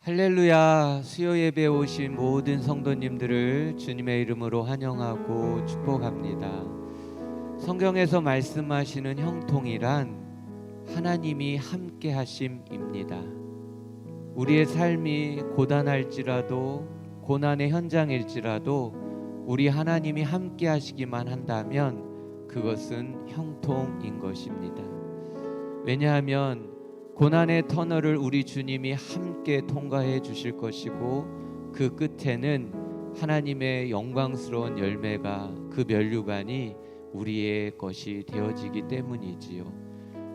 할렐루야. 수요 예배에 오신 모든 성도님들을 주님의 이름으로 환영하고 축복합니다. 성경에서 말씀하시는 형통이란 하나님이 함께 하심입니다. 우리의 삶이 고단할지라도 고난의 현장일지라도 우리 하나님이 함께 하시기만 한다면 그것은 형통인 것입니다. 왜냐하면 고난의 터널을 우리 주님이 함께 통과해 주실 것이고 그 끝에는 하나님의 영광스러운 열매가 그 면류관이 우리의 것이 되어지기 때문이지요.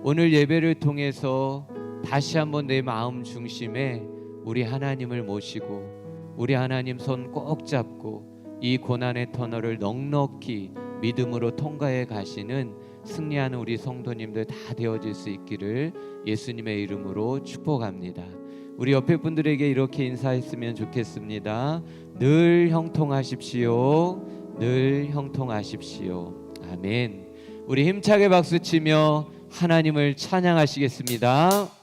오늘 예배를 통해서 다시 한번 내 마음 중심에 우리 하나님을 모시고 우리 하나님 손 꼭 잡고 이 고난의 터널을 넉넉히 믿음으로 통과해 가시는 승리하는 우리 성도님들 다 되어질 수 있기를 예수님의 이름으로 축복합니다. 우리 옆에 분들에게 이렇게 인사했으면 좋겠습니다. 늘 형통하십시오. 늘 형통하십시오. 아멘. 우리 힘차게 박수치며 하나님을 찬양하시겠습니다.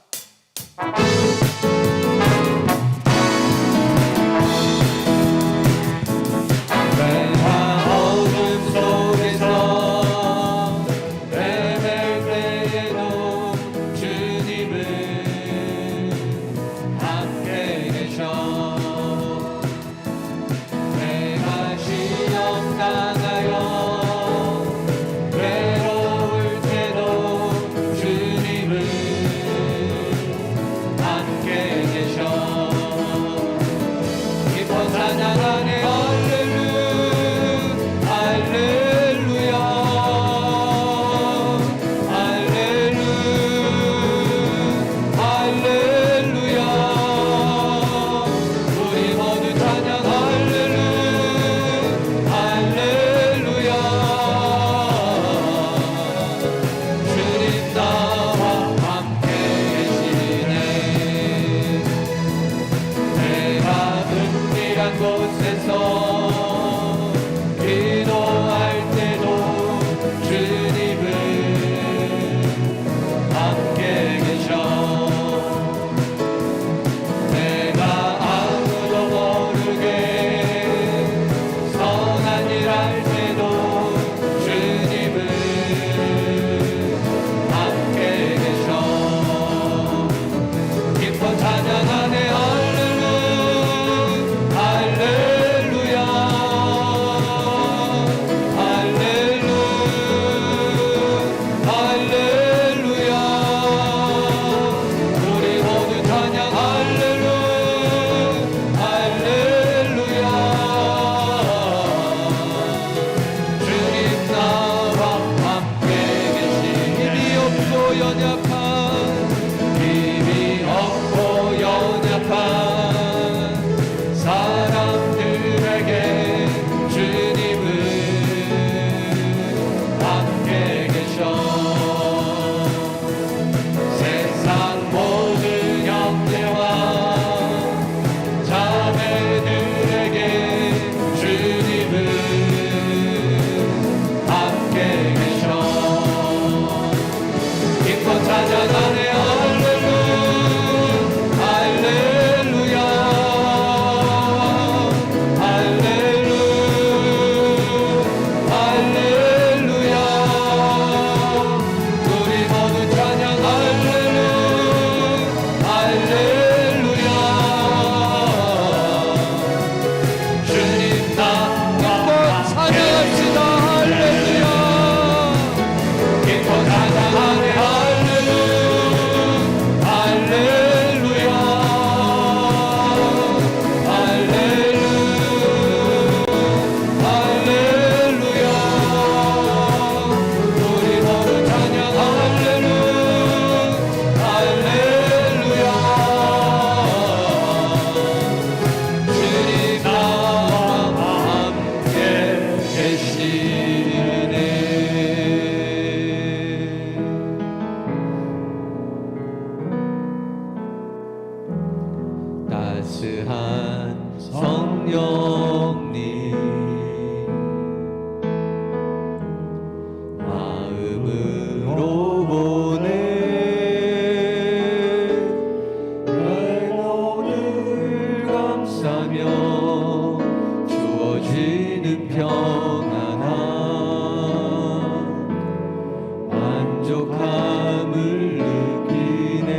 만족함을 느끼네.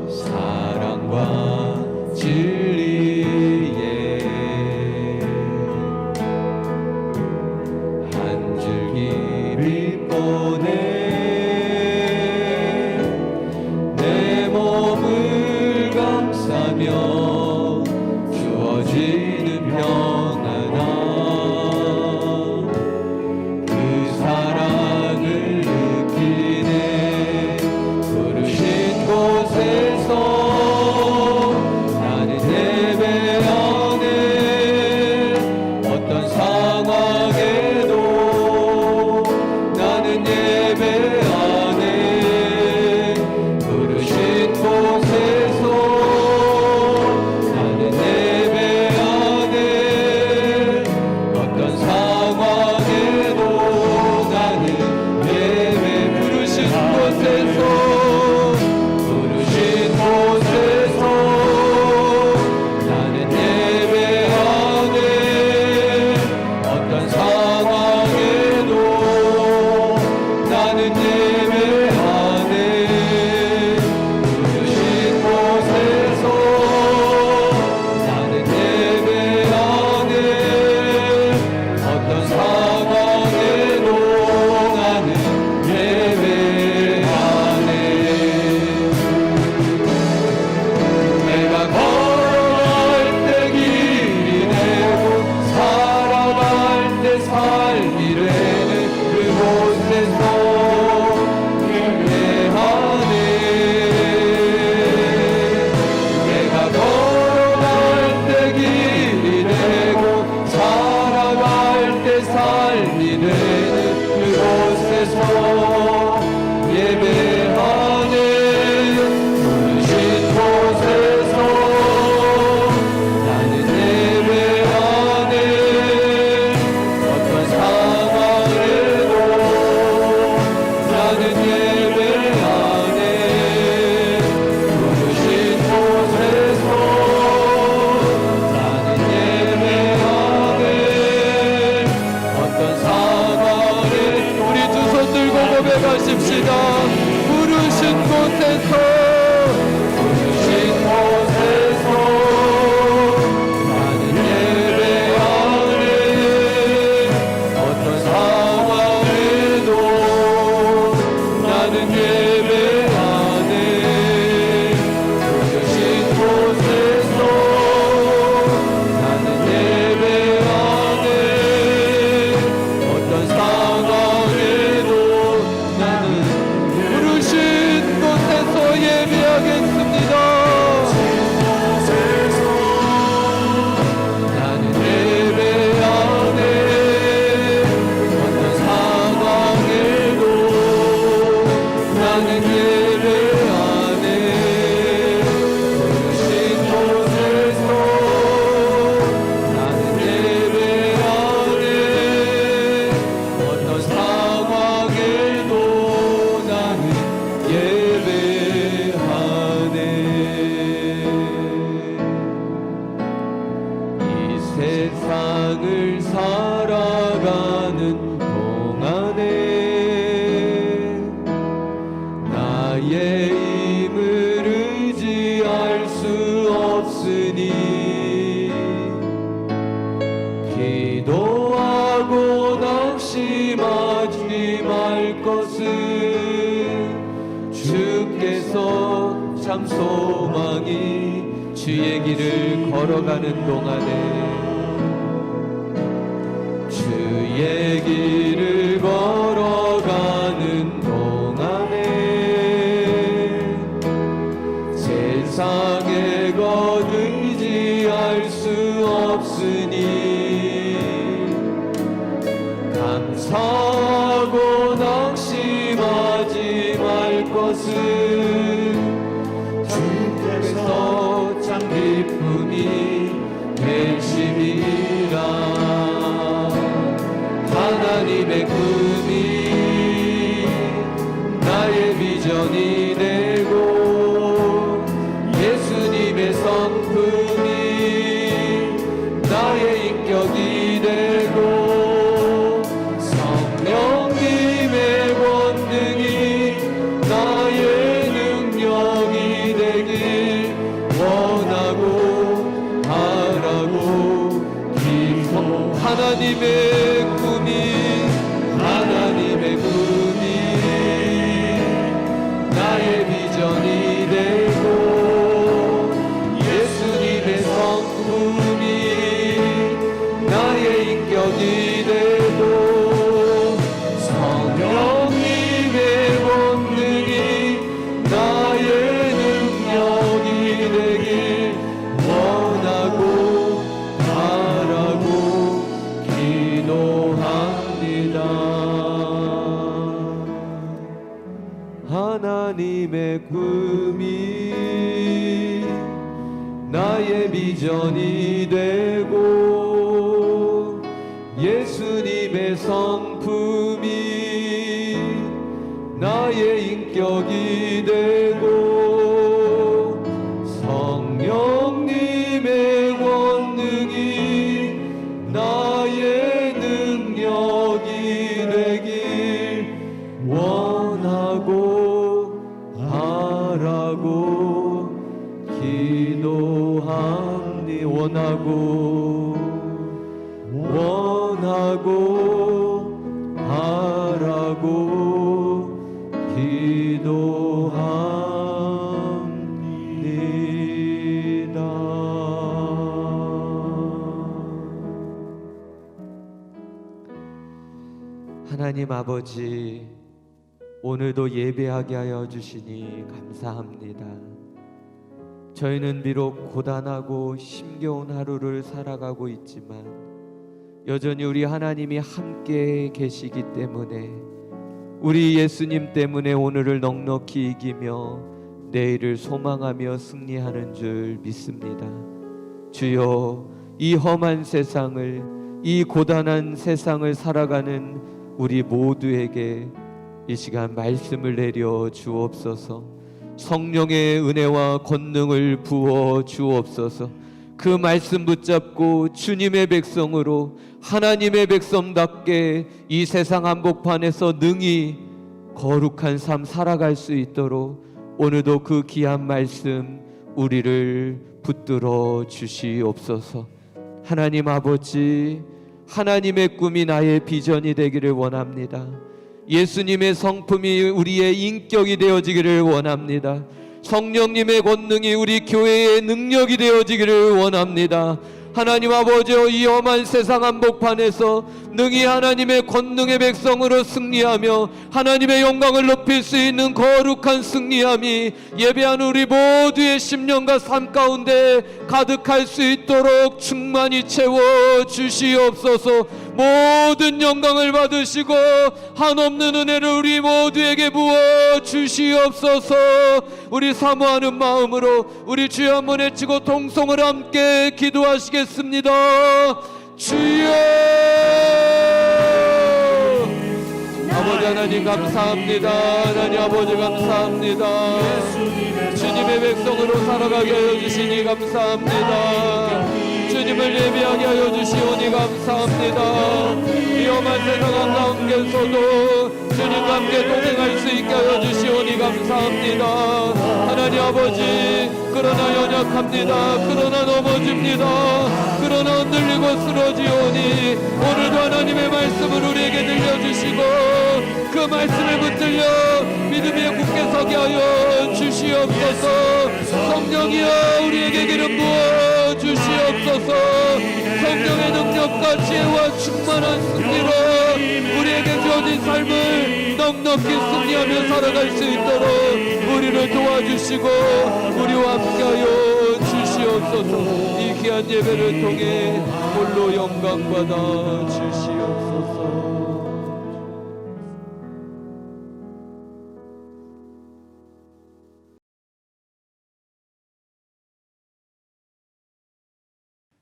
사랑과 진리에 한 줄기 빛보네. 내 몸을 감싸며 주어지는 평안함, 그 사랑을 느끼네. 부르신 곳에서 나는 예배하네. 어떤 상황에도 나는 예배하네. 부르신 곳에서 나는 예배하네. 어떤 상황에도 나는 예배. 부르신 곳에서 부르신 곳에서 나는 예배하네. 어떤 상황에도 나는 예배하네. 부르신 곳에서 나는 예배하네. 어떤 상황에도 나는 예배하네. 내가 걸어갈 때 길이 되고 살아갈 때 삶이 되는 그곳에서 예배하네. 내가 걸어갈 때 길이 되고 살아갈 때 삶이 되는 그곳에서 예배하네. 부르신 곳에서 나는 예배하네. 어떤 상황에도 나는 예배하네. 부르신 곳에서 나는 예배하네. 어떤 상황에 우리 두 손 들고 고백하십시다. 부르신 곳에서 부르신 곳에서 나는 예배하네. 어떤 상황에도 나는 예배하네. 부르신 곳에서 나는 예배하네. 어떤 상황에도 나는 부르신 곳에서 예배하겠습니다. 나는 예배하네. 어떤 상황에도 나는 예배하네. 부르신 곳에서 나는 예배하네. 어떤 상황에도 나는 예배하네. 이 세상을 살아가는 동안에 나의 힘을 의지할 수 없으니 기도하고 낙심하지 말 것은 주께서 참 소망이 주의 길을 걸어가는 동안에 주의 길을 걸어가는 동안에 세상의 것 의지할 수 없으니 감사하고 낙심하지 말 것은 주께서 참 기쁨이 되심이라. 하나님의 꿈이 나의 비전이 되고 예수님의 성품이 나의 인격이 되고 하나님의 꿈이 나의 비전이 되고 예수님의 성품이 나의 인격이 되고 성령님의 권능이 나의 능력이 되길 원하고 바라고 기도합니 원하고 바라고 기도합니다. 하나님 아버지, 오늘도 예배하게 하여 주시니 감사합니다. 저희는 비록 고단하고 힘겨운 하루를 살아가고 있지만 여전히 우리 하나님이 함께 계시기 때문에 우리 예수님 때문에 오늘을 넉넉히 이기며 내일을 소망하며 승리하는 줄 믿습니다. 주여, 이 험한 세상을, 이 고단한 세상을 살아가는 우리 모두에게 이 시간 말씀을 내려 주옵소서. 성령의 은혜와 권능을 부어 주옵소서. 그 말씀 붙잡고 주님의 백성으로 하나님의 백성답게 이 세상 한복판에서 능히 거룩한 삶 살아갈 수 있도록 오늘도 그 귀한 말씀 우리를 붙들어 주시옵소서. 하나님 아버지, 하나님의 꿈이 나의 비전이 되기를 원합니다. 예수님의 성품이 우리의 인격이 되어지기를 원합니다. 성령님의 권능이 우리 교회의 능력이 되어지기를 원합니다. 하나님 아버지, 이 험한 세상 한복판에서 능히 하나님의 권능의 백성으로 승리하며 하나님의 영광을 높일 수 있는 거룩한 승리함이 예배하는 우리 모두의 심령과 삶 가운데 가득할 수 있도록 충만히 채워 주시옵소서. 모든 영광을 받으시고 한없는 은혜를 우리 모두에게 부어 주시옵소서. 우리 사모하는 마음으로 우리 주여 한번 외치고 동성을 함께 기도하시겠습니다. 주여, 아버지 하나님 감사합니다. 하나님 아버지 감사합니다. 주님의 백성으로 살아가게 하여 주시니 감사합니다. 주님을 예배하게 하여 주시오니 감사합니다. 위험한 세상 한가운데서도 주님과 함께 동행할 수 있게 하여 주시오니 감사합니다. 하나님 아버지, 그러나 연약합니다. 그러나 넘어집니다. 그러나 흔들리고 쓰러지오니 오늘도 하나님의 말씀을 우리에게 들려주시고 그 말씀을 붙들려 믿음에 굳게 서게 하여 주시옵소서. 성령이여, 우리에게 기름 부어 주시옵소서. 성령의 능력과 지혜와 충만한 승리로 우리에게 주어진 삶을 넉넉히 승리하며 살아갈 수 있도록 우리를 도와주시고 우리와 함께하여 주시옵소서. 이 귀한 예배를 통해 홀로 영광받아 주시옵소서.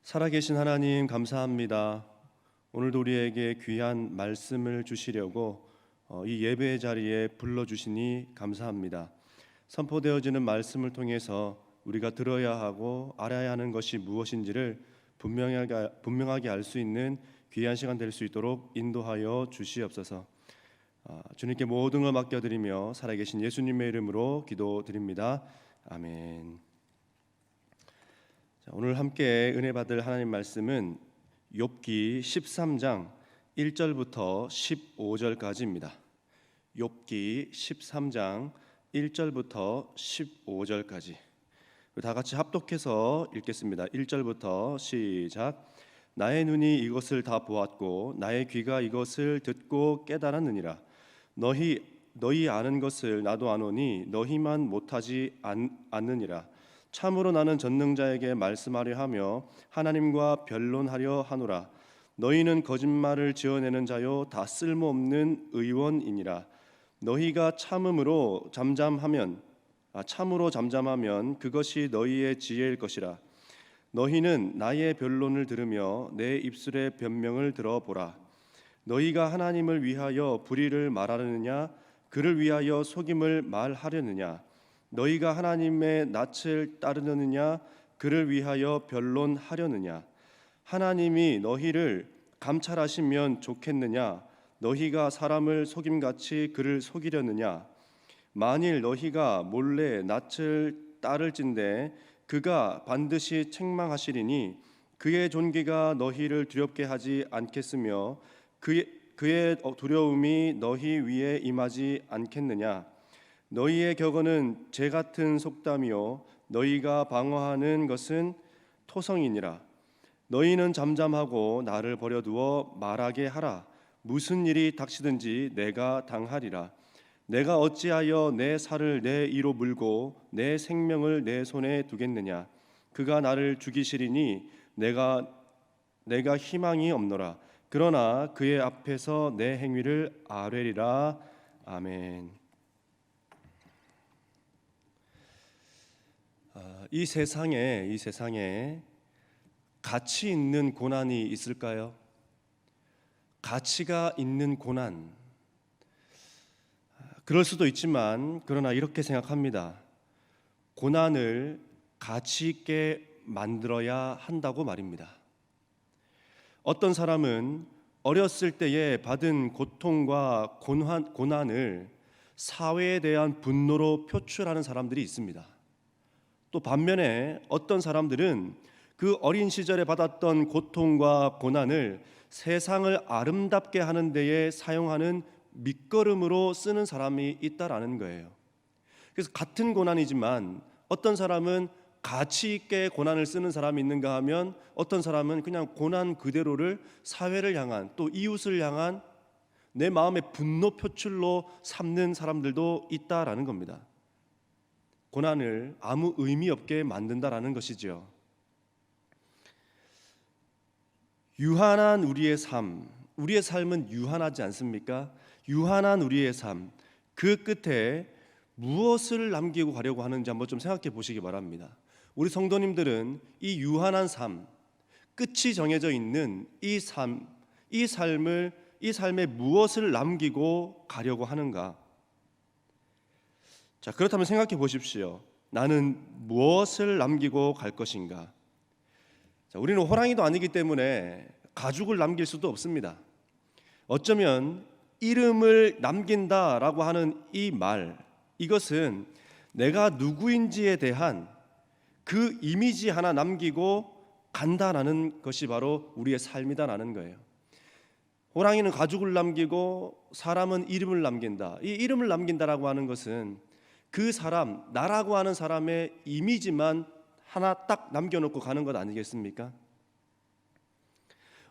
살아계신 하나님 감사합니다. 오늘도 우리에게 귀한 말씀을 주시려고 이 예배의 자리에 불러주시니 감사합니다. 선포되어지는 말씀을 통해서 우리가 들어야 하고 알아야 하는 것이 무엇인지를 분명하게 알 수 있는 귀한 시간 될 수 있도록 인도하여 주시옵소서. 주님께 모든 걸 맡겨드리며 살아계신 예수님의 이름으로 기도드립니다. 아멘. 오늘 함께 은혜 받을 하나님 말씀은 욥기 13장 1절부터 15절까지입니다. 욥기 13장 1절부터 15절까지 다 같이 합독해서 읽겠습니다. 1절부터 시작. 나의 눈이 이것을 다 보았고 나의 귀가 이것을 듣고 깨달았느니라. 너희 아는 것을 나도 아노니 너희만 못하지 않느니라. 참으로 나는 전능자에게 말씀하려 하며 하나님과 변론하려 하노라. 너희는 거짓말을 지어내는 자요 다 쓸모없는 의원이니라. 너희가 참음으로 참으로 잠잠하면 그것이 너희의 지혜일 것이라. 너희는 나의 변론을 들으며 내 입술의 변명을 들어보라. 너희가 하나님을 위하여 불의를 말하느냐 그를 위하여 속임을 말하려느냐. 너희가 하나님의 낯을 따르느냐 그를 위하여 변론하려느냐. 하나님이 너희를 감찰하시면 좋겠느냐 너희가 사람을 속임같이 그를 속이려느냐. 만일 너희가 몰래 낯을 따를진대 그가 반드시 책망하시리니 그의 존귀가 너희를 두렵게 하지 않겠으며 그의 두려움이 너희 위에 임하지 않겠느냐. 너희의 격언은 재 같은 속담이요 너희가 방어하는 것은 토성이니라. 너희는 잠잠하고 나를 버려두어 말하게 하라. 무슨 일이 닥치든지 내가 당하리라. 내가 어찌하여 내 살을 내 이로 물고 내 생명을 내 손에 두겠느냐. 그가 나를 죽이시리니 내가 희망이 없노라. 그러나 그의 앞에서 내 행위를 아뢰리라. 아멘. 이 세상에 가치 있는 고난이 있을까요? 가치가 있는 고난. 그럴 수도 있지만 그러나 이렇게 생각합니다. 고난을 가치 있게 만들어야 한다고 말입니다. 어떤 사람은 어렸을 때에 받은 고통과 고난을 사회에 대한 분노로 표출하는 사람들이 있습니다. 또 반면에 어떤 사람들은 그 어린 시절에 받았던 고통과 고난을 세상을 아름답게 하는 데에 사용하는 밑거름으로 쓰는 사람이 있다라는 거예요. 그래서 같은 고난이지만 어떤 사람은 가치 있게 고난을 쓰는 사람이 있는가 하면 어떤 사람은 그냥 고난 그대로를 사회를 향한 또 이웃을 향한 내 마음의 분노 표출로 삼는 사람들도 있다라는 겁니다. 고난을 아무 의미 없게 만든다라는 것이죠. 유한한 우리의 삶은 유한하지 않습니까? 유한한 우리의 삶, 그 끝에 무엇을 남기고 가려고 하는지 한번 좀 생각해 보시기 바랍니다. 우리 성도님들은 이 유한한 삶, 끝이 정해져 있는 이 삶에 무엇을 남기고 가려고 하는가? 자, 그렇다면 생각해 보십시오. 나는 무엇을 남기고 갈 것인가? 자, 우리는 호랑이도 아니기 때문에 가죽을 남길 수도 없습니다. 어쩌면 이름을 남긴다라고 하는 이 말, 이것은 내가 누구인지에 대한 그 이미지 하나 남기고 간다라는 것이 바로 우리의 삶이다라는 거예요. 호랑이는 가죽을 남기고 사람은 이름을 남긴다. 이 이름을 남긴다라고 하는 것은 그 사람, 나라고 하는 사람의 이미지만 하나 딱 남겨놓고 가는 것 아니겠습니까?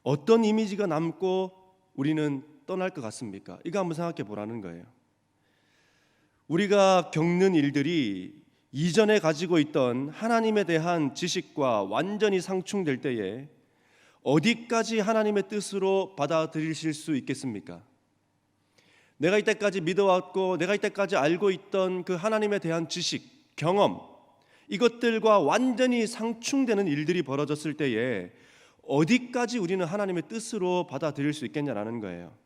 어떤 이미지가 남고 우리는 떠날 것 같습니까? 이거 한번 생각해 보라는 거예요. 우리가 겪는 일들이 이전에 가지고 있던 하나님에 대한 지식과 완전히 상충될 때에 어디까지 하나님의 뜻으로 받아들이실 수 있겠습니까? 내가 이때까지 믿어왔고 내가 이때까지 알고 있던 그 하나님에 대한 지식, 경험, 이것들과 완전히 상충되는 일들이 벌어졌을 때에 어디까지 우리는 하나님의 뜻으로 받아들일 수 있겠냐라는 거예요.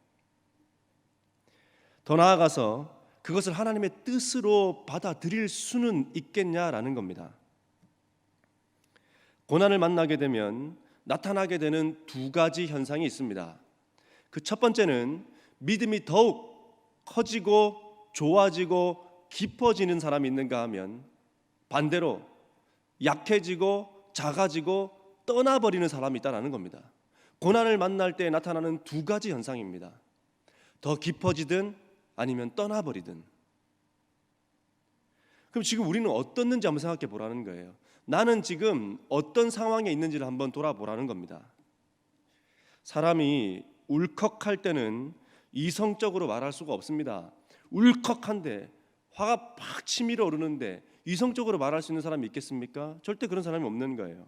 더 나아가서 그것을 하나님의 뜻으로 받아들일 수는 있겠냐라는 겁니다. 고난을 만나게 되면 나타나게 되는 두 가지 현상이 있습니다. 그 첫 번째는 믿음이 더욱 커지고 좋아지고 깊어지는 사람이 있는가 하면 반대로 약해지고 작아지고 떠나버리는 사람이 있다는 겁니다. 고난을 만날 때 나타나는 두 가지 현상입니다. 더 깊어지든 아니면 떠나버리든. 그럼 지금 우리는 어떻는지 한번 생각해 보라는 거예요. 나는 지금 어떤 상황에 있는지를 한번 돌아보라는 겁니다. 사람이 울컥할 때는 이성적으로 말할 수가 없습니다. 울컥한데 화가 팍 치밀어 오르는데 이성적으로 말할 수 있는 사람이 있겠습니까? 절대 그런 사람이 없는 거예요.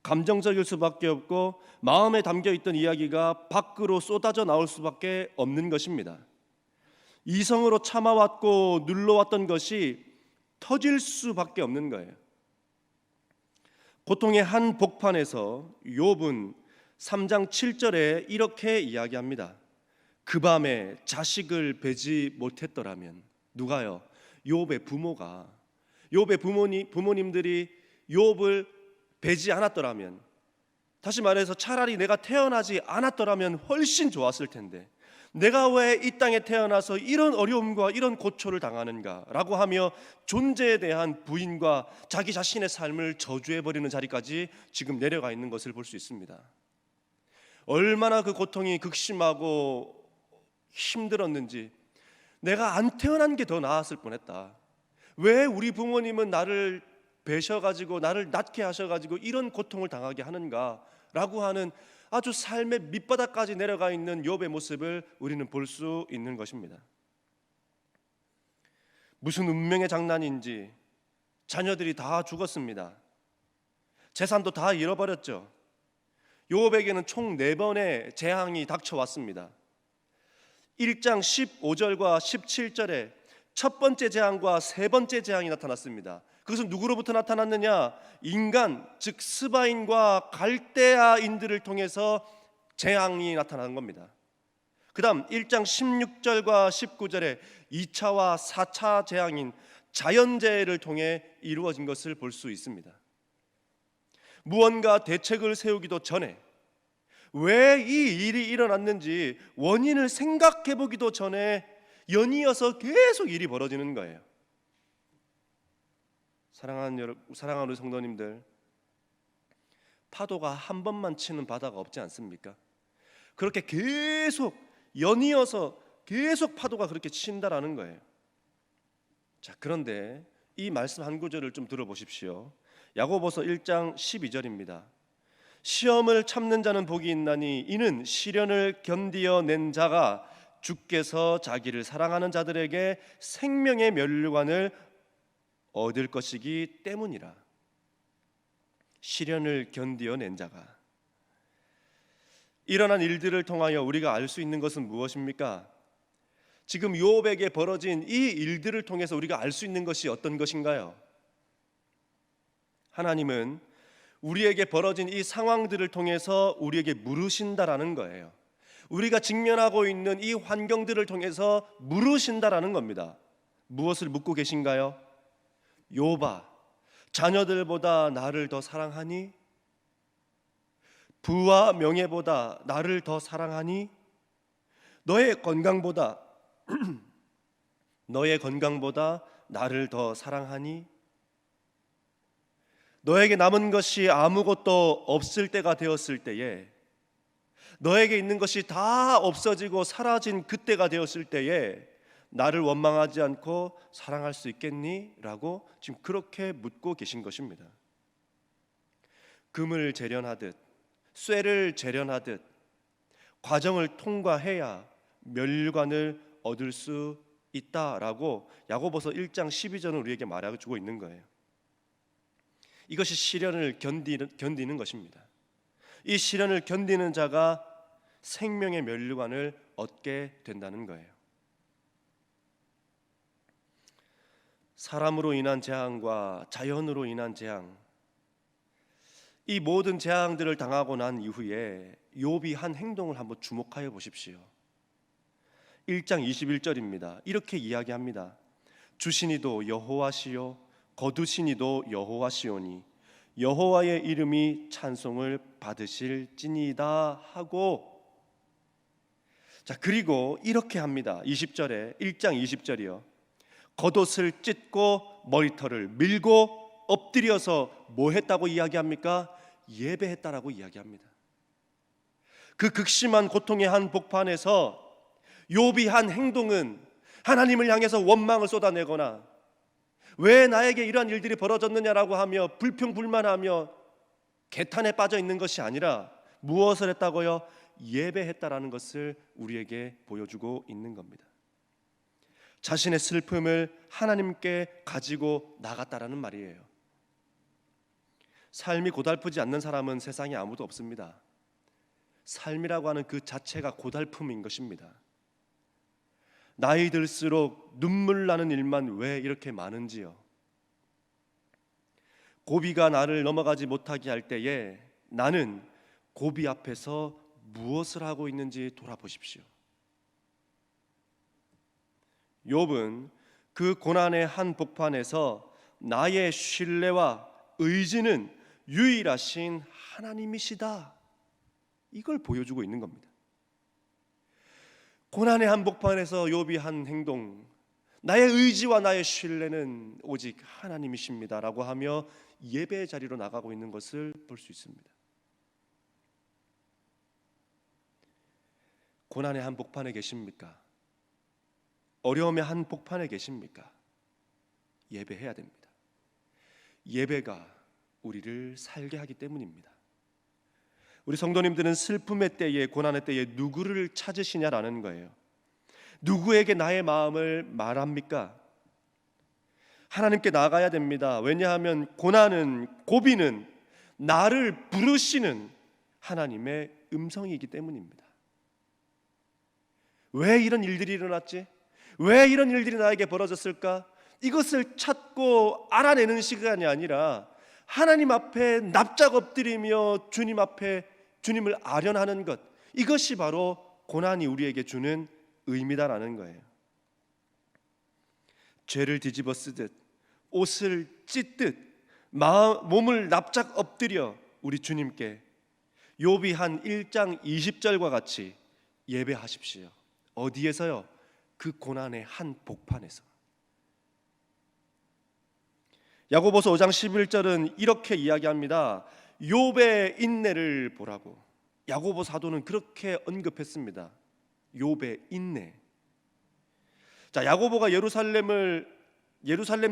감정적일 수밖에 없고 마음에 담겨있던 이야기가 밖으로 쏟아져 나올 수밖에 없는 것입니다. 이성으로 참아왔고 눌러왔던 것이 터질 수밖에 없는 거예요. 고통의 한 복판에서 욥은 3장 7절에 이렇게 이야기합니다. 그 밤에 자식을 베지 못했더라면, 누가요? 욥의 부모가, 욥의 부모님들이 욥을 베지 않았더라면, 다시 말해서 차라리 내가 태어나지 않았더라면 훨씬 좋았을 텐데, 내가 왜 이 땅에 태어나서 이런 어려움과 이런 고초를 당하는가 라고 하며 존재에 대한 부인과 자기 자신의 삶을 저주해버리는 자리까지 지금 내려가 있는 것을 볼 수 있습니다. 얼마나 그 고통이 극심하고 힘들었는지, 내가 안 태어난 게 더 나았을 뻔했다. 왜 우리 부모님은 나를 베셔가지고 나를 낳게 하셔가지고 이런 고통을 당하게 하는가 라고 하는 아주 삶의 밑바닥까지 내려가 있는 욥의 모습을 우리는 볼 수 있는 것입니다. 무슨 운명의 장난인지 자녀들이 다 죽었습니다. 재산도 다 잃어버렸죠. 욥에게는 총 4번의 재앙이 닥쳐왔습니다. 1장 15절과 17절에 첫 번째 재앙과 세 번째 재앙이 나타났습니다. 그것은 누구로부터 나타났느냐? 인간, 즉 스바인과 갈대아인들을 통해서 재앙이 나타난 겁니다. 그 다음 1장 16절과 19절에 2차와 4차 재앙인 자연재해를 통해 이루어진 것을 볼 수 있습니다. 무언가 대책을 세우기도 전에, 왜 이 일이 일어났는지 원인을 생각해 보기도 전에 연이어서 계속 일이 벌어지는 거예요. 사랑하는 우리 성도님들, 파도가 한 번만 치는 바다가 없지 않습니까? 그렇게 계속 연이어서 계속 파도가 그렇게 친다라는 거예요. 자, 그런데 이 말씀 한 구절을 좀 들어보십시오. 야고보서 1장 12절입니다. 시험을 참는 자는 복이 있나니 이는 시련을 견디어 낸 자가 주께서 자기를 사랑하는 자들에게 생명의 멸류관을 얻을 것이기 때문이라. 시련을 견디어 낸 자가. 일어난 일들을 통하여 우리가 알 수 있는 것은 무엇입니까? 지금 욥에게 벌어진 이 일들을 통해서 우리가 알 수 있는 것이 어떤 것인가요? 하나님은 우리에게 벌어진 이 상황들을 통해서 우리에게 물으신다라는 거예요. 우리가 직면하고 있는 이 환경들을 통해서 물으신다라는 겁니다. 무엇을 묻고 계신가요? 욥아, 자녀들보다 나를 더 사랑하니? 부와 명예보다 나를 더 사랑하니? 너의 건강보다 나를 더 사랑하니? 너에게 남은 것이 아무것도 없을 때가 되었을 때에, 너에게 있는 것이 다 없어지고 사라진 그때가 되었을 때에 나를 원망하지 않고 사랑할 수 있겠니? 라고 지금 그렇게 묻고 계신 것입니다. 금을 재련하듯 쇠를 재련하듯 과정을 통과해야 멸류관을 얻을 수 있다라고 야고보서 1장 12절은 우리에게 말해주고 있는 거예요. 이것이 시련을 견디는 것입니다. 이 시련을 견디는 자가 생명의 멸류관을 얻게 된다는 거예요. 사람으로 인한 재앙과 자연으로 인한 재앙, 이 모든 재앙들을 당하고 난 이후에 욥이 한 행동을 한번 주목하여 보십시오. 1장 21절입니다. 이렇게 이야기합니다. 주시니도 여호와시요 거두시니도 여호와시오니 여호와의 이름이 찬송을 받으실지니이다 하고, 자, 그리고 이렇게 합니다. 20절에 1장 20절이요. 겉옷을 찢고 머리털을 밀고 엎드려서 뭐 했다고 이야기합니까? 예배했다라고 이야기합니다. 그 극심한 고통의 한 복판에서 욥이 한 행동은 하나님을 향해서 원망을 쏟아내거나 왜 나에게 이러한 일들이 벌어졌느냐라고 하며 불평불만하며 개탄에 빠져 있는 것이 아니라 무엇을 했다고요? 예배했다라는 것을 우리에게 보여주고 있는 겁니다. 자신의 슬픔을 하나님께 가지고 나갔다라는 말이에요. 삶이 고달프지 않는 사람은 세상에 아무도 없습니다. 삶이라고 하는 그 자체가 고달픔인 것입니다. 나이 들수록 눈물 나는 일만 왜 이렇게 많은지요? 고비가 나를 넘어가지 못하게 할 때에 나는 고비 앞에서 무엇을 하고 있는지 돌아보십시오. 욥은 그 고난의 한복판에서 나의 신뢰와 의지는 유일하신 하나님이시다, 이걸 보여주고 있는 겁니다. 고난의 한복판에서 욥이 한 행동, 나의 의지와 나의 신뢰는 오직 하나님이십니다라고 하며 예배의 자리로 나가고 있는 것을 볼 수 있습니다. 고난의 한복판에 계십니까? 어려움의 한복판에 계십니까? 예배해야 됩니다. 예배가 우리를 살게 하기 때문입니다. 우리 성도님들은 슬픔의 때에, 고난의 때에 누구를 찾으시냐라는 거예요. 누구에게 나의 마음을 말합니까? 하나님께 나가야 됩니다. 왜냐하면 고난은, 고비는 나를 부르시는 하나님의 음성이기 때문입니다. 왜 이런 일들이 일어났지? 왜 이런 일들이 나에게 벌어졌을까? 이것을 찾고 알아내는 시간이 아니라 하나님 앞에 납작 엎드리며 주님 앞에 주님을 아련하는 것, 이것이 바로 고난이 우리에게 주는 의미다라는 거예요. 죄를 뒤집어 쓰듯, 옷을 찢듯 몸을 납작 엎드려 우리 주님께 욥이 한 1장 20절과 같이 예배하십시오. 어디에서요? 그 고난의 한복판에서. 야고보서 5장 11절은 이렇게 이야기합니다. 욥의 인내를 보라고. 야고보 사도는 그렇게 언급했습니다. 욥의 인내. 자, 야고보가 예루살렘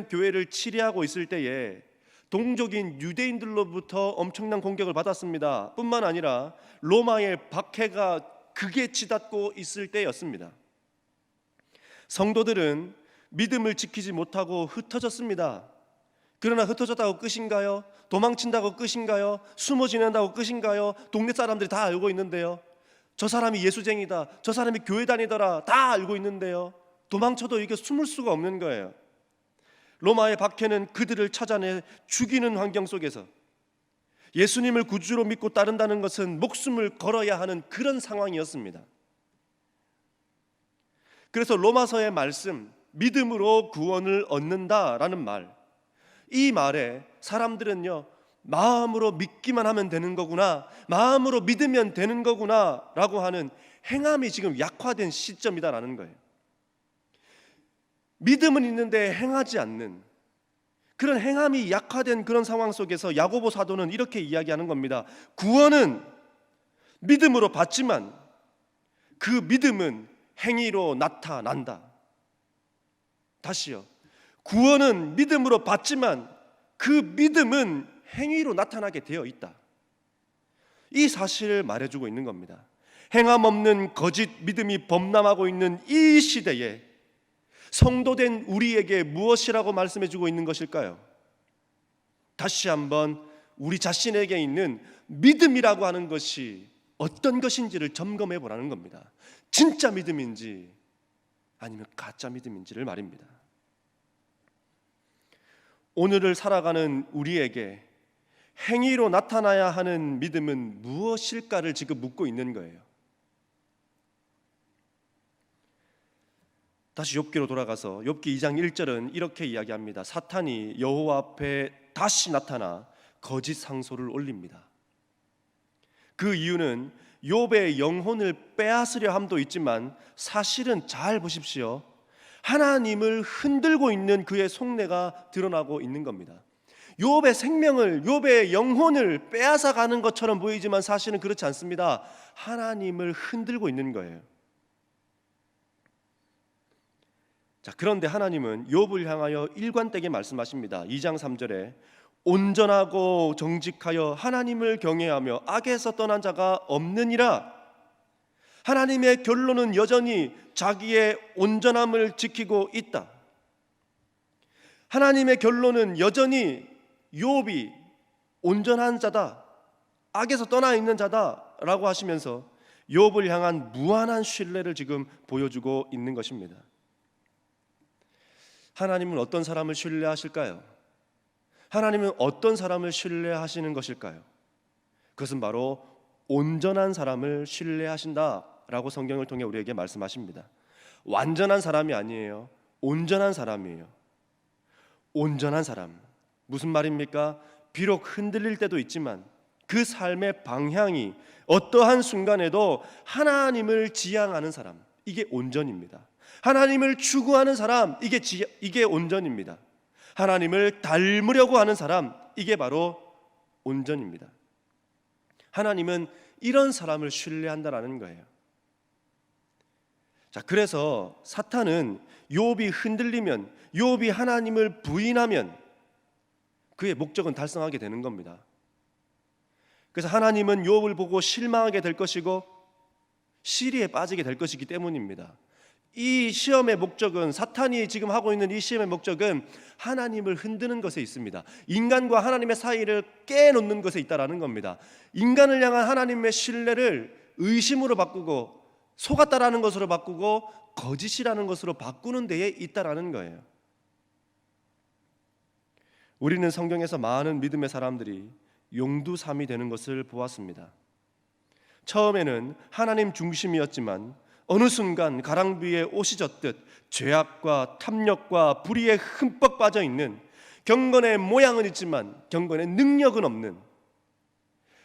교회를 치리하고 있을 때에 동족인 유대인들로부터 엄청난 공격을 받았습니다. 뿐만 아니라 로마의 박해가 극에 치닫고 있을 때였습니다. 성도들은 믿음을 지키지 못하고 흩어졌습니다. 그러나 흩어졌다고 끝인가요? 도망친다고 끝인가요? 숨어 지낸다고 끝인가요? 동네 사람들이 다 알고 있는데요. 저 사람이 예수쟁이다, 저 사람이 교회 다니더라, 다 알고 있는데요. 도망쳐도 이게 숨을 수가 없는 거예요. 로마의 박해는 그들을 찾아내 죽이는 환경 속에서 예수님을 구주로 믿고 따른다는 것은 목숨을 걸어야 하는 그런 상황이었습니다. 그래서 로마서의 말씀, 믿음으로 구원을 얻는다라는 말, 이 말에 사람들은요, 마음으로 믿기만 하면 되는 거구나, 마음으로 믿으면 되는 거구나 라고 하는 행함이 지금 약화된 시점이다라는 거예요. 믿음은 있는데 행하지 않는 그런 행함이 약화된 그런 상황 속에서 야고보 사도는 이렇게 이야기하는 겁니다. 구원은 믿음으로 받지만 그 믿음은 행위로 나타난다. 다시요. 구원은 믿음으로 받지만 그 믿음은 행위로 나타나게 되어 있다. 이 사실을 말해주고 있는 겁니다. 행함 없는 거짓 믿음이 범람하고 있는 이 시대에 성도된 우리에게 무엇이라고 말씀해주고 있는 것일까요? 다시 한번 우리 자신에게 있는 믿음이라고 하는 것이 어떤 것인지를 점검해 보라는 겁니다. 진짜 믿음인지 아니면 가짜 믿음인지를 말입니다. 오늘을 살아가는 우리에게 행위로 나타나야 하는 믿음은 무엇일까를 지금 묻고 있는 거예요. 다시 욥기로 돌아가서 욥기 2장 1절은 이렇게 이야기합니다. 사탄이 여호와 앞에 다시 나타나 거짓 상소를 올립니다. 그 이유는 욥의 영혼을 빼앗으려 함도 있지만 사실은 잘 보십시오. 하나님을 흔들고 있는 그의 속내가 드러나고 있는 겁니다. 욥의 생명을, 욥의 영혼을 빼앗아 가는 것처럼 보이지만 사실은 그렇지 않습니다. 하나님을 흔들고 있는 거예요. 자, 그런데 하나님은 욥을 향하여 일관되게 말씀하십니다. 2장 3절에 온전하고 정직하여 하나님을 경외하며 악에서 떠난 자가 없느니라. 하나님의 결론은 여전히 자기의 온전함을 지키고 있다. 하나님의 결론은 여전히 욥이 온전한 자다, 악에서 떠나 있는 자다라고 하시면서 욥을 향한 무한한 신뢰를 지금 보여주고 있는 것입니다. 하나님은 어떤 사람을 신뢰하실까요? 하나님은 어떤 사람을 신뢰하시는 것일까요? 그것은 바로 온전한 사람을 신뢰하신다라고 성경을 통해 우리에게 말씀하십니다. 완전한 사람이 아니에요. 온전한 사람이에요. 온전한 사람. 무슨 말입니까? 비록 흔들릴 때도 있지만 그 삶의 방향이 어떠한 순간에도 하나님을 지향하는 사람, 이게 온전입니다. 하나님을 추구하는 사람, 이게 온전입니다. 하나님을 닮으려고 하는 사람, 이게 바로 온전입니다. 하나님은 이런 사람을 신뢰한다라는 거예요. 자, 그래서 사탄은 욥이 흔들리면, 욥이 하나님을 부인하면 그의 목적은 달성하게 되는 겁니다. 그래서 하나님은 욥을 보고 실망하게 될 것이고 시리에 빠지게 될 것이기 때문입니다. 이 시험의 목적은, 사탄이 지금 하고 있는 이 시험의 목적은 하나님을 흔드는 것에 있습니다. 인간과 하나님의 사이를 깨놓는 것에 있다라는 겁니다. 인간을 향한 하나님의 신뢰를 의심으로 바꾸고 속았다라는 것으로 바꾸고 거짓이라는 것으로 바꾸는 데에 있다라는 거예요. 우리는 성경에서 많은 믿음의 사람들이 용두삼이 되는 것을 보았습니다. 처음에는 하나님 중심이었지만 어느 순간 가랑비에 옷이 젖듯 죄악과 탐욕과 불의에 흠뻑 빠져 있는, 경건의 모양은 있지만 경건의 능력은 없는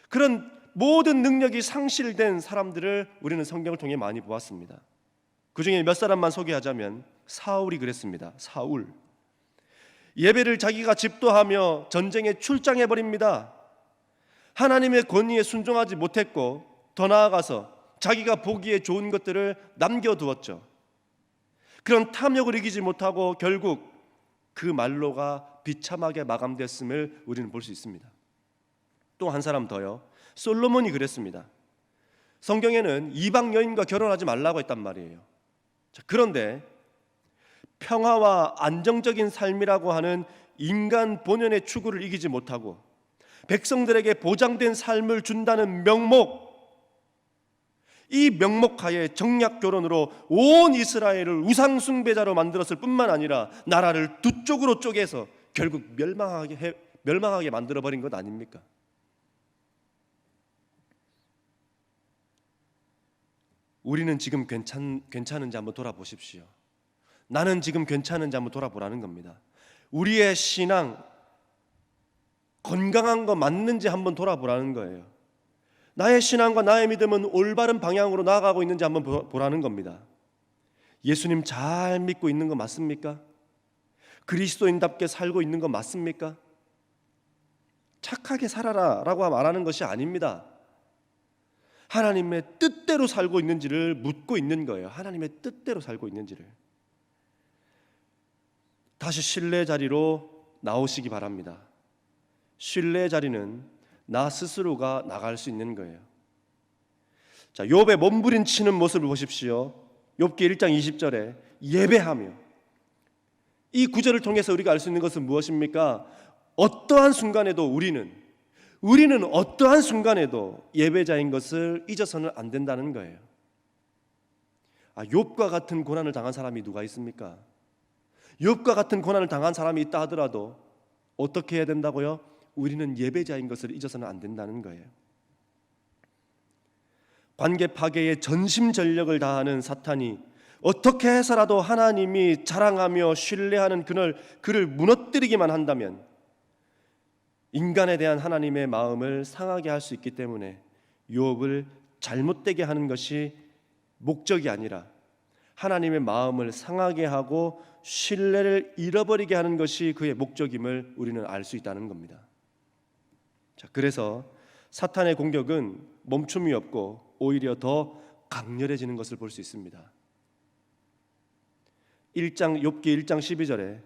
그런 모든 능력이 상실된 사람들을 우리는 성경을 통해 많이 보았습니다. 그 중에 몇 사람만 소개하자면 사울이 그랬습니다. 사울. 예배를 자기가 집도하며 전쟁에 출장해버립니다. 하나님의 권위에 순종하지 못했고 더 나아가서 자기가 보기에 좋은 것들을 남겨두었죠. 그런 탐욕을 이기지 못하고 결국 그 말로가 비참하게 마감됐음을 우리는 볼 수 있습니다. 또 한 사람 더요. 솔로몬이 그랬습니다. 성경에는 이방 여인과 결혼하지 말라고 했단 말이에요. 자, 그런데 평화와 안정적인 삶이라고 하는 인간 본연의 추구를 이기지 못하고 백성들에게 보장된 삶을 준다는 명목, 이 명목하에 정략 결혼으로 온 이스라엘을 우상 숭배자로 만들었을 뿐만 아니라 나라를 두 쪽으로 쪼개서 결국 멸망하게 만들어버린 것 아닙니까? 우리는 지금 괜찮은지 한번 돌아보십시오. 나는 지금 괜찮은지 한번 돌아보라는 겁니다. 우리의 신앙 건강한 거 맞는지 한번 돌아보라는 거예요. 나의 신앙과 나의 믿음은 올바른 방향으로 나아가고 있는지 한번 보라는 겁니다. 예수님 잘 믿고 있는 거 맞습니까? 그리스도인답게 살고 있는 거 맞습니까? 착하게 살아라 라고 말하는 것이 아닙니다. 하나님의 뜻대로 살고 있는지를 묻고 있는 거예요. 하나님의 뜻대로 살고 있는지를. 다시 신뢰 자리로 나오시기 바랍니다. 신뢰의 자리는 나 스스로가 나갈 수 있는 거예요. 자, 욥의 몸부림치는 모습을 보십시오. 욥기 1장 20절에 예배하며, 이 구절을 통해서 우리가 알 수 있는 것은 무엇입니까? 어떠한 순간에도 우리는 어떠한 순간에도 예배자인 것을 잊어서는 안 된다는 거예요. 욥과 같은 고난을 당한 사람이 누가 있습니까? 욥과 같은 고난을 당한 사람이 있다 하더라도 어떻게 해야 된다고요? 우리는 예배자인 것을 잊어서는 안 된다는 거예요. 관계 파괴에 전심전력을 다하는 사탄이 어떻게 해서라도 하나님이 자랑하며 신뢰하는 그를 무너뜨리기만 한다면 인간에 대한 하나님의 마음을 상하게 할 수 있기 때문에 욥을 잘못되게 하는 것이 목적이 아니라 하나님의 마음을 상하게 하고 신뢰를 잃어버리게 하는 것이 그의 목적임을 우리는 알 수 있다는 겁니다. 자, 그래서 사탄의 공격은 멈춤이 없고 오히려 더 강렬해지는 것을 볼 수 있습니다. 욥기 1장 12절에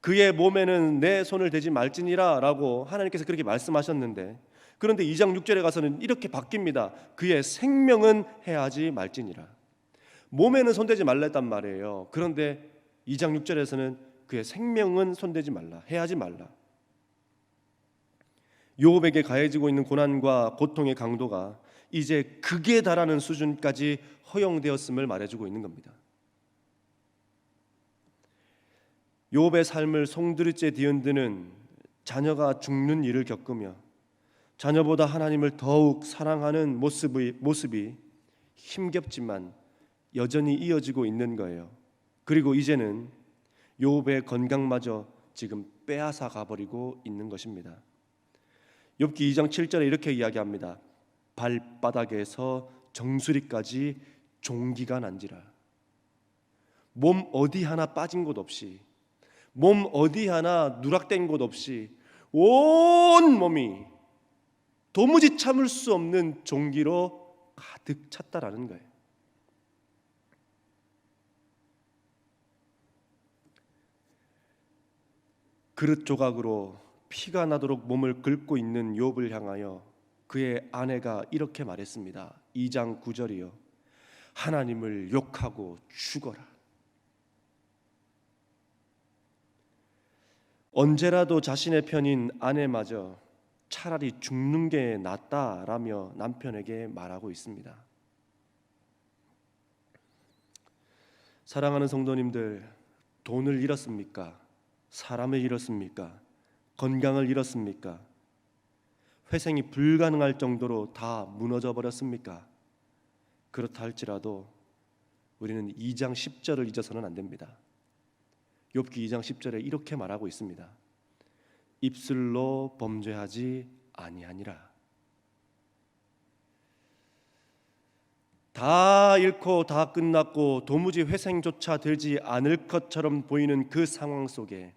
그의 몸에는 내 손을 대지 말지니라 라고 하나님께서 그렇게 말씀하셨는데, 그런데 2장 6절에 가서는 이렇게 바뀝니다. 그의 생명은 해하지 말지니라. 몸에는 손대지 말라 했단 말이에요. 그런데 2장 6절에서는 그의 생명은 손대지 말라, 해하지 말라. 욥에게 가해지고 있는 고난과 고통의 강도가 이제 극에 달하는 수준까지 허용되었음을 말해주고 있는 겁니다. 욥의 삶을 송두리째 뒤흔드는 자녀가 죽는 일을 겪으며 자녀보다 하나님을 더욱 사랑하는 모습이 힘겹지만 여전히 이어지고 있는 거예요. 그리고 이제는 욥의 건강마저 지금 빼앗아 가버리고 있는 것입니다. 욥기 2장 7절에 이렇게 이야기합니다. 발바닥에서 정수리까지 종기가 난지라. 몸 어디 하나 빠진 곳 없이, 몸 어디 하나 누락된 곳 없이 온 몸이 도무지 참을 수 없는 종기로 가득 찼다라는 거예요. 그릇 조각으로 피가 나도록 몸을 긁고 있는 욥을 향하여 그의 아내가 이렇게 말했습니다. 2장 9절이요. 하나님을 욕하고 죽어라. 언제라도 자신의 편인 아내마저 차라리 죽는 게 낫다라며 남편에게 말하고 있습니다. 사랑하는 성도님들, 돈을 잃었습니까? 사람을 잃었습니까? 건강을 잃었습니까? 회생이 불가능할 정도로 다 무너져 버렸습니까? 그렇다 할지라도 우리는 2장 10절을 잊어서는 안 됩니다. 욥기 2장 10절에 이렇게 말하고 있습니다. 입술로 범죄하지 아니하니라. 다 잃고 다 끝났고 도무지 회생조차 되지 않을 것처럼 보이는 그 상황 속에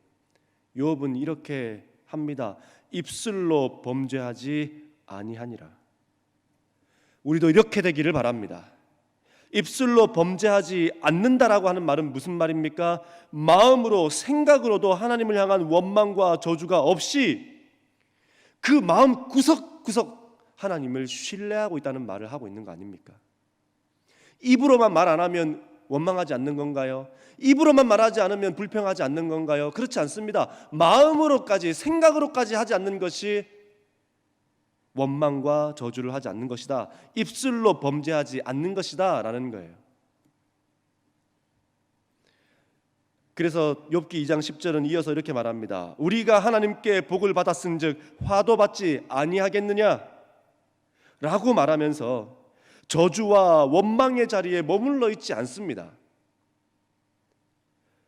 욥은 이렇게 합니다. 입술로 범죄하지 아니하니라. 우리도 이렇게 되기를 바랍니다. 입술로 범죄하지 않는다라고 하는 말은 무슨 말입니까? 마음으로, 생각으로도 하나님을 향한 원망과 저주가 없이 그 마음 구석구석 하나님을 신뢰하고 있다는 말을 하고 있는 거 아닙니까? 입으로만 말 안 하면 원망하지 않는 건가요? 입으로만 말하지 않으면 불평하지 않는 건가요? 그렇지 않습니다. 마음으로까지, 생각으로까지 하지 않는 것이 원망과 저주를 하지 않는 것이다. 입술로 범죄하지 않는 것이다 라는 거예요. 그래서 욥기 2장 10절은 이어서 이렇게 말합니다. 우리가 하나님께 복을 받았은즉 화도 받지 아니하겠느냐 라고 말하면서 저주와 원망의 자리에 머물러 있지 않습니다.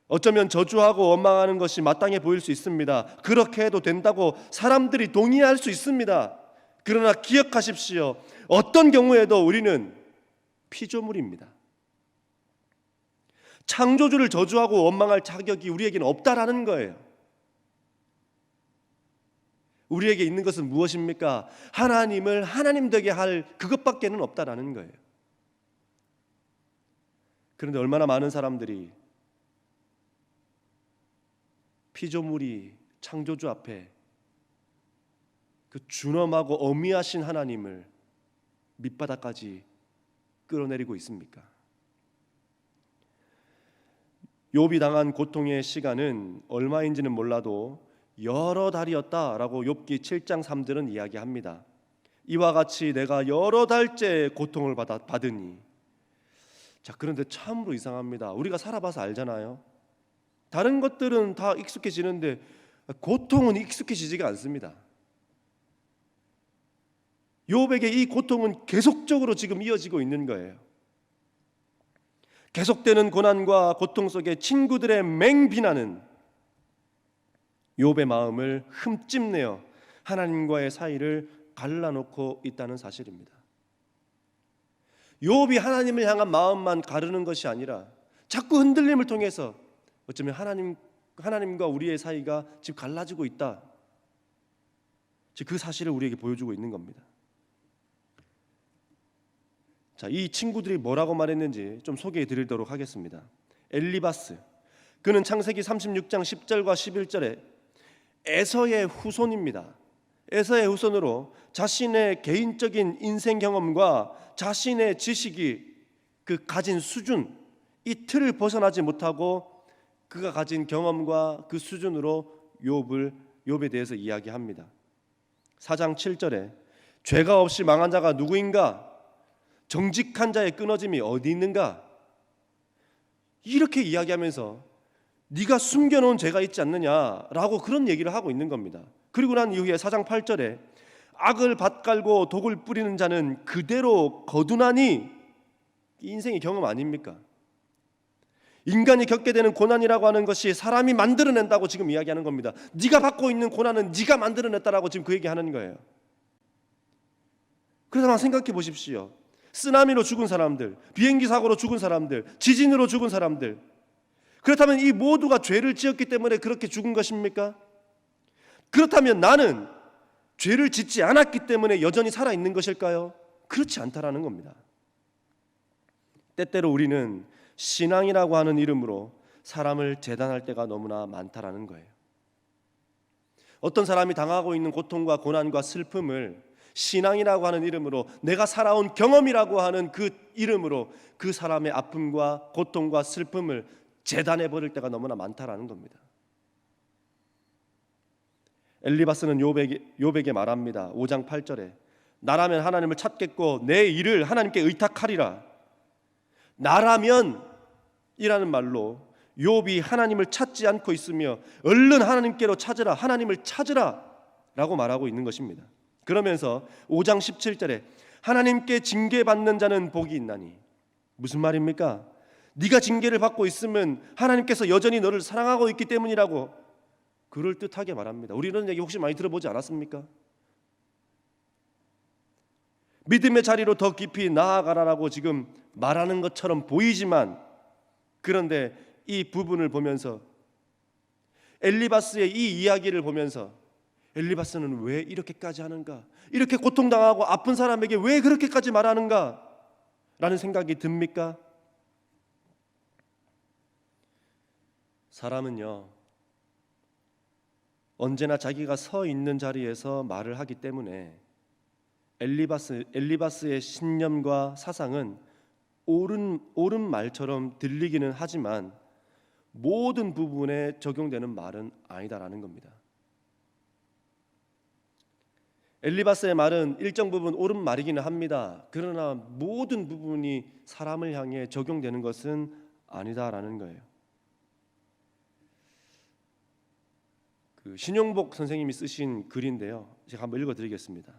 어쩌면 저주하고 원망하는 것이 마땅해 보일 수 있습니다. 그렇게 해도 된다고 사람들이 동의할 수 있습니다. 그러나 기억하십시오. 어떤 경우에도 우리는 피조물입니다. 창조주를 저주하고 원망할 자격이 우리에게는 없다라는 거예요. 우리에게 있는 것은 무엇입니까? 하나님을 하나님 되게 할 그것밖에는 없다라는 거예요. 그런데 얼마나 많은 사람들이 피조물이 창조주 앞에 그 준엄하고 어미하신 하나님을 밑바닥까지 끌어내리고 있습니까? 욥이 당한 고통의 시간은 얼마인지는 몰라도 여러 달이었다라고 욥기 7장 3절은 이야기합니다. 이와 같이 내가 여러 달째 고통을 받으니. 자, 그런데 참으로 이상합니다. 우리가 살아봐서 알잖아요. 다른 것들은 다 익숙해지는데 고통은 익숙해지지가 않습니다. 욥에게 이 고통은 계속적으로 지금 이어지고 있는 거예요. 계속되는 고난과 고통 속에 친구들의 맹비난은 욥의 마음을 흠집내어 하나님과의 사이를 갈라놓고 있다는 사실입니다. 욥이 하나님을 향한 마음만 가르는 것이 아니라 자꾸 흔들림을 통해서 어쩌면 하나님과 우리의 사이가 지금 갈라지고 있다. 그 사실을 우리에게 보여주고 있는 겁니다. 자, 이 친구들이 뭐라고 말했는지 좀 소개해 드리도록 하겠습니다. 엘리바스, 그는 창세기 36장 10절과 11절에 에서의 후손입니다. 에서의 후손으로 자신의 개인적인 인생 경험과 자신의 지식이 그 가진 수준, 이 틀을 벗어나지 못하고 그가 가진 경험과 그 수준으로 욥에 대해서 이야기합니다. 4장 7절에 죄가 없이 망한 자가 누구인가? 정직한 자의 끊어짐이 어디 있는가? 이렇게 이야기하면서 네가 숨겨놓은 죄가 있지 않느냐라고 그런 얘기를 하고 있는 겁니다. 그리고 난 이후에 4장 8절에 악을 밭갈고 독을 뿌리는 자는 그대로 거두나니, 인생의 경험 아닙니까? 인간이 겪게 되는 고난이라고 하는 것이 사람이 만들어낸다고 지금 이야기하는 겁니다. 네가 받고 있는 고난은 네가 만들어냈다라고 지금 그 얘기하는 거예요. 그래서 한번 생각해 보십시오. 쓰나미로 죽은 사람들, 비행기 사고로 죽은 사람들, 지진으로 죽은 사람들, 그렇다면 이 모두가 죄를 지었기 때문에 그렇게 죽은 것입니까? 그렇다면 나는 죄를 짓지 않았기 때문에 여전히 살아있는 것일까요? 그렇지 않다라는 겁니다. 때때로 우리는 신앙이라고 하는 이름으로 사람을 재단할 때가 너무나 많다라는 거예요. 어떤 사람이 당하고 있는 고통과 고난과 슬픔을 신앙이라고 하는 이름으로, 내가 살아온 경험이라고 하는 그 이름으로 그 사람의 아픔과 고통과 슬픔을 재단해 버릴 때가 너무나 많다라는 겁니다. 엘리바스는 욥에게 말합니다. 5장 8절에 나라면 하나님을 찾겠고 내 일을 하나님께 의탁하리라. 나라면 이라는 말로 욥이 하나님을 찾지 않고 있으며 얼른 하나님께로 찾으라, 하나님을 찾으라 라고 말하고 있는 것입니다. 그러면서 5장 17절에 하나님께 징계받는 자는 복이 있나니, 무슨 말입니까? 네가 징계를 받고 있으면 하나님께서 여전히 너를 사랑하고 있기 때문이라고 그럴듯하게 말합니다. 우리 이런 얘기 혹시 많이 들어보지 않았습니까? 믿음의 자리로 더 깊이 나아가라라고 지금 말하는 것처럼 보이지만, 그런데 이 부분을 보면서, 엘리바스의 이 이야기를 보면서 엘리바스는 왜 이렇게까지 하는가? 이렇게 고통당하고 아픈 사람에게 왜 그렇게까지 말하는가? 라는 생각이 듭니까? 사람은요, 언제나 자기가 서 있는 자리에서 말을 하기 때문에 엘리바스의 신념과 사상은 옳은 말처럼 들리기는 하지만 모든 부분에 적용되는 말은 아니다라는 겁니다. 엘리바스의 말은 일정 부분 옳은 말이기는 합니다. 그러나 모든 부분이 사람을 향해 적용되는 것은 아니다라는 거예요. 신용복 선생님이 쓰신 글인데요, 제가 한번 읽어드리겠습니다.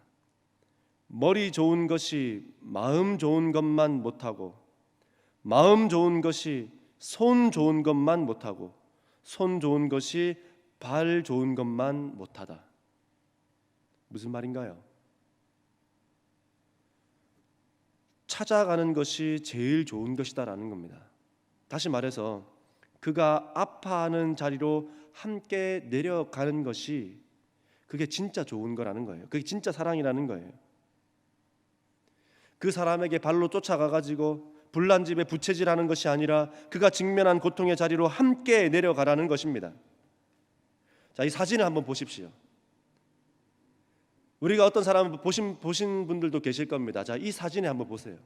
머리 좋은 것이 마음 좋은 것만 못하고, 마음 좋은 것이 손 좋은 것만 못하고, 손 좋은 것이 발 좋은 것만 못하다. 무슨 말인가요? 찾아가는 것이 제일 좋은 것이다라는 겁니다. 다시 말해서 그가 아파하는 자리로 함께 내려가는 것이, 그게 진짜 좋은 거라는 거예요. 그게 진짜 사랑이라는 거예요. 그 사람에게 발로 쫓아가가지고 불난 집에 부채질하는 것이 아니라 그가 직면한 고통의 자리로 함께 내려가라는 것입니다. 자, 이 사진을 한번 보십시오. 우리가 어떤 사람을 보신 분들도 계실 겁니다. 자, 이 사진에 한번 보세요.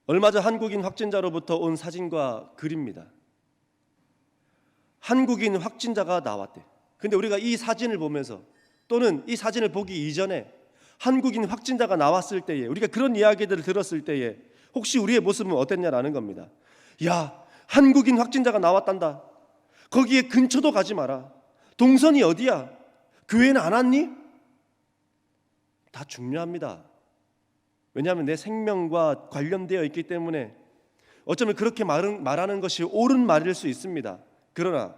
얼마 전 한국인 확진자로부터 온 사진과 글입니다. 한국인 확진자가 나왔대. 근데 우리가 이 사진을 보면서, 또는 이 사진을 보기 이전에 한국인 확진자가 나왔을 때에, 우리가 그런 이야기들을 들었을 때에 혹시 우리의 모습은 어땠냐라는 겁니다. 야, 한국인 확진자가 나왔단다. 거기에 근처도 가지 마라. 동선이 어디야? 교회는 안 왔니? 다 중요합니다. 왜냐하면 내 생명과 관련되어 있기 때문에 어쩌면 그렇게 말하는 것이 옳은 말일 수 있습니다. 그러나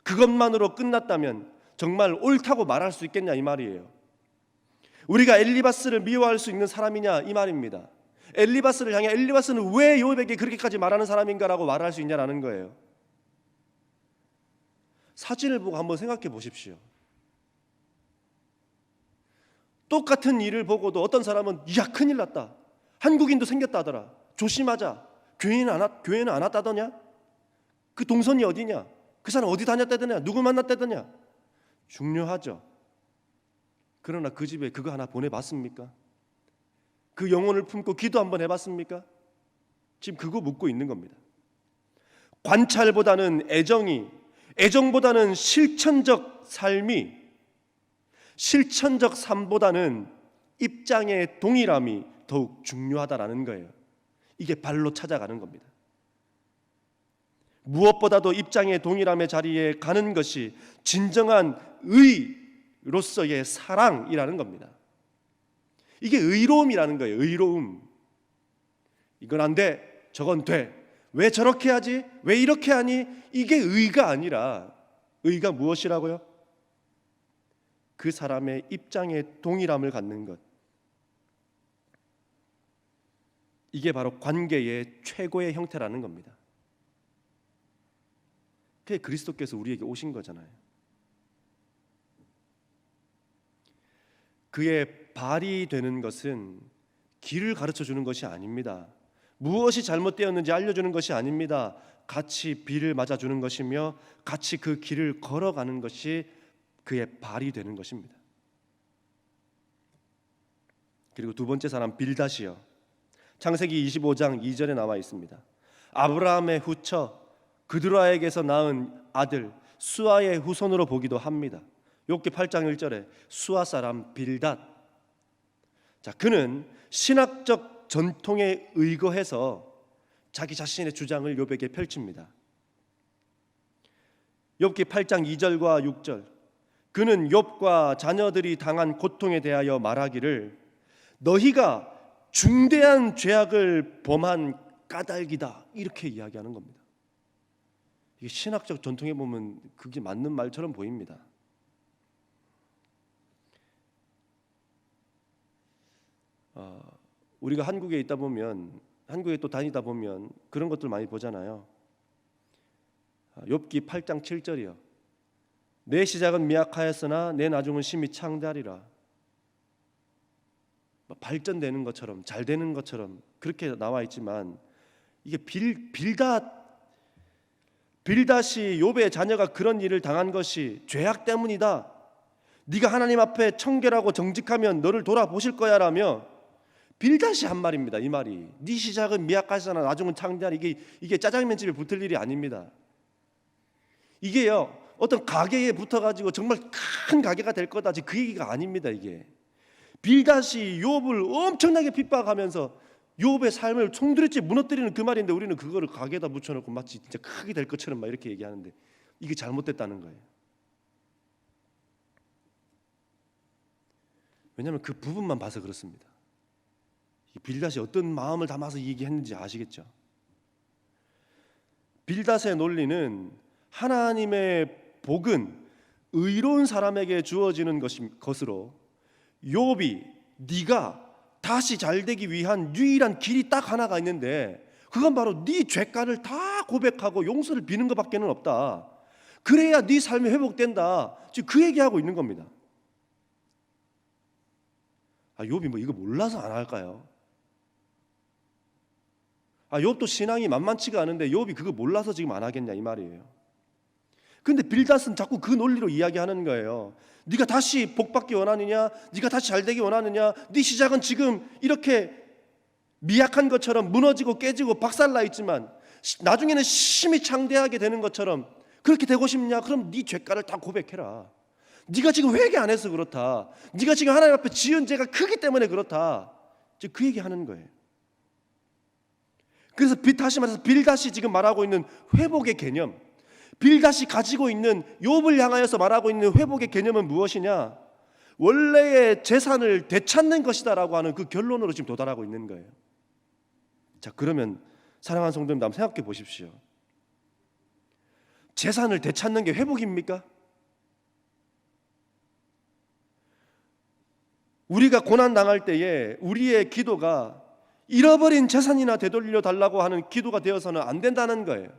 그것만으로 끝났다면 정말 옳다고 말할 수 있겠냐 이 말이에요. 우리가 엘리바스를 미워할 수 있는 사람이냐 이 말입니다. 엘리바스를 향해 엘리바스는 왜 욥에게 그렇게까지 말하는 사람인가라고 말할 수 있냐라는 거예요. 사진을 보고 한번 생각해 보십시오. 똑같은 일을 보고도 어떤 사람은 야, 큰일 났다, 한국인도 생겼다더라, 조심하자, 교회는 안 왔다더냐, 그 동선이 어디냐, 그 사람 어디 다녔다더냐, 누구 만났다더냐. 중요하죠. 그러나 그 집에 그거 하나 보내봤습니까? 그 영혼을 품고 기도 한번 해봤습니까? 지금 그거 묻고 있는 겁니다. 관찰보다는 애정보다는 실천적 삶보다는 입장의 동일함이 더욱 중요하다라는 거예요. 이게 발로 찾아가는 겁니다. 무엇보다도 입장의 동일함의 자리에 가는 것이 진정한 의로서의 사랑이라는 겁니다. 이게 의로움이라는 거예요. 의로움. 이건 안 돼, 저건 돼. 왜 저렇게 하지? 왜 이렇게 하니? 이게 의가 아니라, 의가 무엇이라고요? 그 사람의 입장에 동일함을 갖는 것. 이게 바로 관계의 최고의 형태라는 겁니다. 그게 그리스도께서 우리에게 오신 거잖아요. 그의 발이 되는 것은 길을 가르쳐 주는 것이 아닙니다. 무엇이 잘못되었는지 알려주는 것이 아닙니다. 같이 비를 맞아주는 것이며 같이 그 길을 걸어가는 것이 그의 발이 되는 것입니다. 그리고 두 번째 사람 빌닷이요. 창세기 25장 2절에 나와 있습니다. 아브라함의 후처 그드라에게서 낳은 아들 수아의 후손으로 보기도 합니다. 욥기 8장 1절에 수아 사람 빌닷. 자, 그는 신학적 전통에 의거해서 자기 자신의 주장을 욥에게 펼칩니다. 욥기 8장 2절과 6절. 그는 욥과 자녀들이 당한 고통에 대하여 말하기를 너희가 중대한 죄악을 범한 까닭이다, 이렇게 이야기하는 겁니다. 이게 신학적 전통에 보면 그게 맞는 말처럼 보입니다. 우리가 한국에 있다 보면, 한국에 또 다니다 보면 그런 것들 많이 보잖아요. 욥기 8장 7절이요. 내 시작은 미약하였으나 내 나중은 심히 창대하리라. 발전되는 것처럼, 잘 되는 것처럼 그렇게 나와 있지만, 이게 빌닷이 욥의 자녀가 그런 일을 당한 것이 죄악 때문이다. 네가 하나님 앞에 청결하고 정직하면 너를 돌아보실 거야 라며 빌닷이 한 말입니다. 이 말이 네 시작은 미약하잖아, 나중은 창대하리. 이게 짜장면집에 붙을 일이 아닙니다. 이게요, 어떤 가게에 붙어가지고 정말 큰 가게가 될 거다, 그 얘기가 아닙니다. 이게 빌닷이 욥을 엄청나게 핍박하면서 욥의 삶을 총두리째 무너뜨리는 그 말인데, 우리는 그거를 가게에다 묻혀놓고 마치 진짜 크게 될 것처럼 막 이렇게 얘기하는데, 이게 잘못됐다는 거예요. 왜냐하면 그 부분만 봐서 그렇습니다. 빌닷이 어떤 마음을 담아서 얘기했는지 아시겠죠? 빌닷의 논리는 하나님의 복은 의로운 사람에게 주어지는 것으로, 욥이 네가 다시 잘되기 위한 유일한 길이 딱 하나가 있는데, 그건 바로 네 죄가를 다 고백하고 용서를 비는 것밖에는 없다. 그래야 네 삶이 회복된다. 지금 그 얘기하고 있는 겁니다. 욥이 뭐 이거 몰라서 안 할까요? 욥도 신앙이 만만치가 않은데 욥이 그거 몰라서 지금 안 하겠냐, 이 말이에요. 근데 빌닷은 자꾸 그 논리로 이야기하는 거예요. 네가 다시 복받기 원하느냐, 네가 다시 잘되기 원하느냐, 네 시작은 지금 이렇게 미약한 것처럼 무너지고 깨지고 박살나 있지만 나중에는 심히 창대하게 되는 것처럼 그렇게 되고 싶냐? 그럼 네 죄가를 다 고백해라. 네가 지금 회개 안 해서 그렇다, 네가 지금 하나님 앞에 지은 죄가 크기 때문에 그렇다, 그 얘기하는 거예요. 그래서 다시 말해서 빌닷이 지금 말하고 있는 회복의 개념, 빌닷이 가지고 있는 욥을 향하여서 말하고 있는 회복의 개념은 무엇이냐? 원래의 재산을 되찾는 것이다라고 하는 그 결론으로 지금 도달하고 있는 거예요. 자, 그러면 사랑하는 성도님들, 한번 생각해 보십시오. 재산을 되찾는 게 회복입니까? 우리가 고난 당할 때에 우리의 기도가 잃어버린 재산이나 되돌려 달라고 하는 기도가 되어서는 안 된다는 거예요.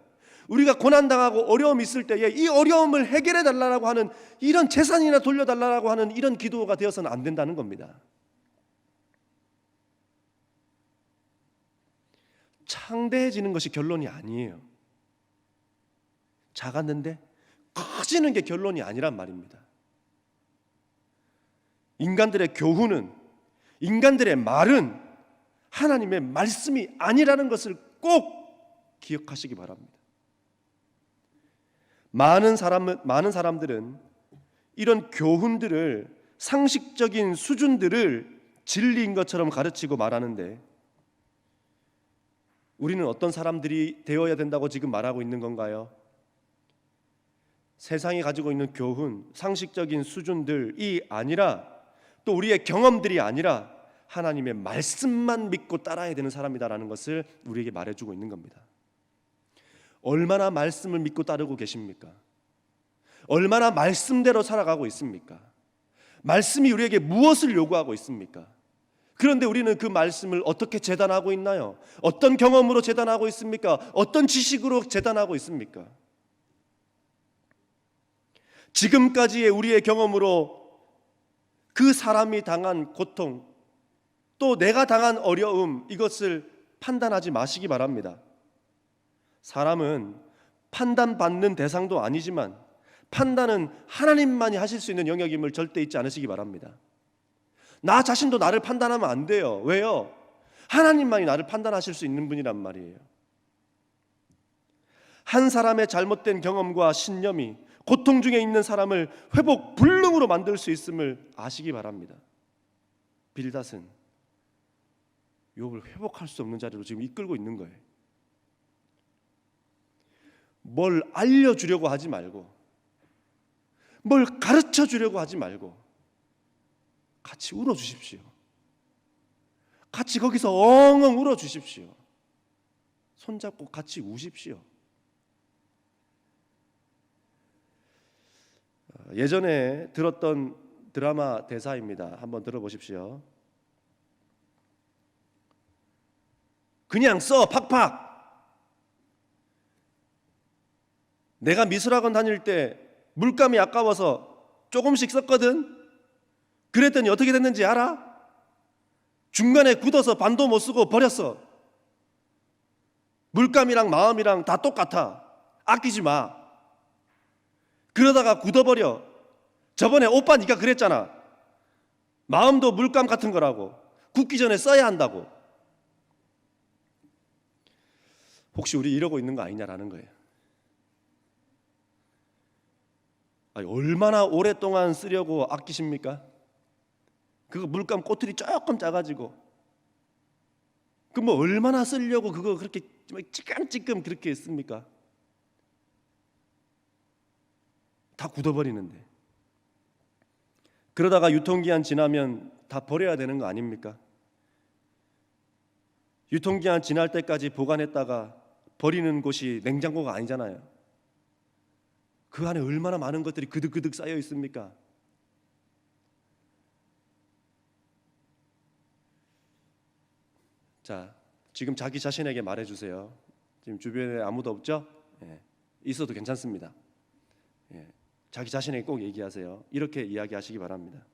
우리가 고난당하고 어려움이 있을 때에 이 어려움을 해결해 달라고 하는 이런 재산이나 돌려달라고 하는 이런 기도가 되어서는 안 된다는 겁니다. 창대해지는 것이 결론이 아니에요. 작았는데 커지는 게 결론이 아니란 말입니다. 인간들의 교훈은, 인간들의 말은 하나님의 말씀이 아니라는 것을 꼭 기억하시기 바랍니다. 많은 사람들은 이런 교훈들을, 상식적인 수준들을 진리인 것처럼 가르치고 말하는데, 우리는 어떤 사람들이 되어야 된다고 지금 말하고 있는 건가요? 세상이 가지고 있는 교훈, 상식적인 수준들이 아니라, 또 우리의 경험들이 아니라 하나님의 말씀만 믿고 따라야 되는 사람이다라는 것을 우리에게 말해주고 있는 겁니다. 얼마나 말씀을 믿고 따르고 계십니까? 얼마나 말씀대로 살아가고 있습니까? 말씀이 우리에게 무엇을 요구하고 있습니까? 그런데 우리는 그 말씀을 어떻게 재단하고 있나요? 어떤 경험으로 재단하고 있습니까? 어떤 지식으로 재단하고 있습니까? 지금까지의 우리의 경험으로 그 사람이 당한 고통, 또 내가 당한 어려움, 이것을 판단하지 마시기 바랍니다. 사람은 판단받는 대상도 아니지만 판단은 하나님만이 하실 수 있는 영역임을 절대 잊지 않으시기 바랍니다. 나 자신도 나를 판단하면 안 돼요. 왜요? 하나님만이 나를 판단하실 수 있는 분이란 말이에요. 한 사람의 잘못된 경험과 신념이 고통 중에 있는 사람을 회복 불능으로 만들 수 있음을 아시기 바랍니다. 빌닷은 욥을 회복할 수 없는 자리로 지금 이끌고 있는 거예요. 뭘 알려주려고 하지 말고, 뭘 가르쳐 주려고 하지 말고 같이 울어주십시오. 같이 거기서 엉엉 울어주십시오. 손잡고 같이 우십시오. 예전에 들었던 드라마 대사입니다. 한번 들어보십시오. 그냥 써 팍팍. 내가 미술학원 다닐 때 물감이 아까워서 조금씩 썼거든. 그랬더니 어떻게 됐는지 알아? 중간에 굳어서 반도 못 쓰고 버렸어. 물감이랑 마음이랑 다 똑같아. 아끼지 마. 그러다가 굳어버려. 저번에 오빠 네가 그랬잖아. 마음도 물감 같은 거라고. 굳기 전에 써야 한다고. 혹시 우리 이러고 있는 거 아니냐라는 거예요. 아니, 얼마나 오랫동안 쓰려고 아끼십니까? 그거 물감 꼬투리 조금 짜가지고 그 뭐 얼마나 쓰려고 그거 그렇게 찌끔찌끔 그렇게 씁니까? 다 굳어버리는데. 그러다가 유통기한 지나면 다 버려야 되는 거 아닙니까? 유통기한 지날 때까지 보관했다가 버리는 곳이 냉장고가 아니잖아요. 그 안에 얼마나 많은 것들이 그득그득 쌓여 있습니까? 자, 지금 자기 자신에게 말해주세요. 지금 주변에 아무도 없죠? 예, 있어도 괜찮습니다. 예, 자기 자신에게 꼭 얘기하세요. 이렇게 이야기하시기 바랍니다.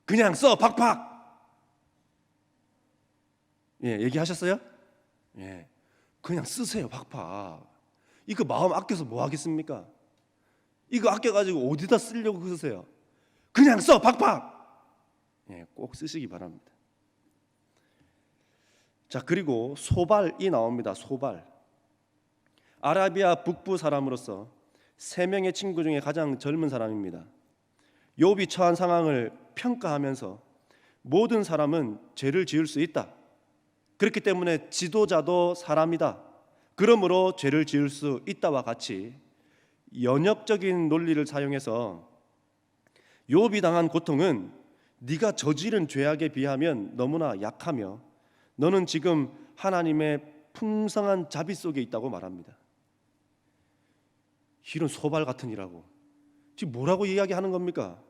그냥 써 팍팍. 예, 얘기하셨어요? 예, 그냥 쓰세요 팍팍. 이거 마음 아껴서 뭐 하겠습니까? 이거 아껴가지고 어디다 쓰려고 그러세요? 그냥 써 팍팍. 예, 꼭 쓰시기 바랍니다. 자, 그리고 소발이 나옵니다. 소발. 아라비아 북부 사람으로서 3명의 친구 중에 가장 젊은 사람입니다. 욥이 처한 상황을 평가하면서 모든 사람은 죄를 지을 수 있다. 그렇기 때문에 지도자도 사람이다. 그러므로 죄를 지을 수 있다와 같이 연역적인 논리를 사용해서 욥이 당한 고통은 네가 저지른 죄악에 비하면 너무나 약하며 너는 지금 하나님의 풍성한 자비 속에 있다고 말합니다. 이런 소발 같은 이라고 지금 뭐라고 이야기하는 겁니까?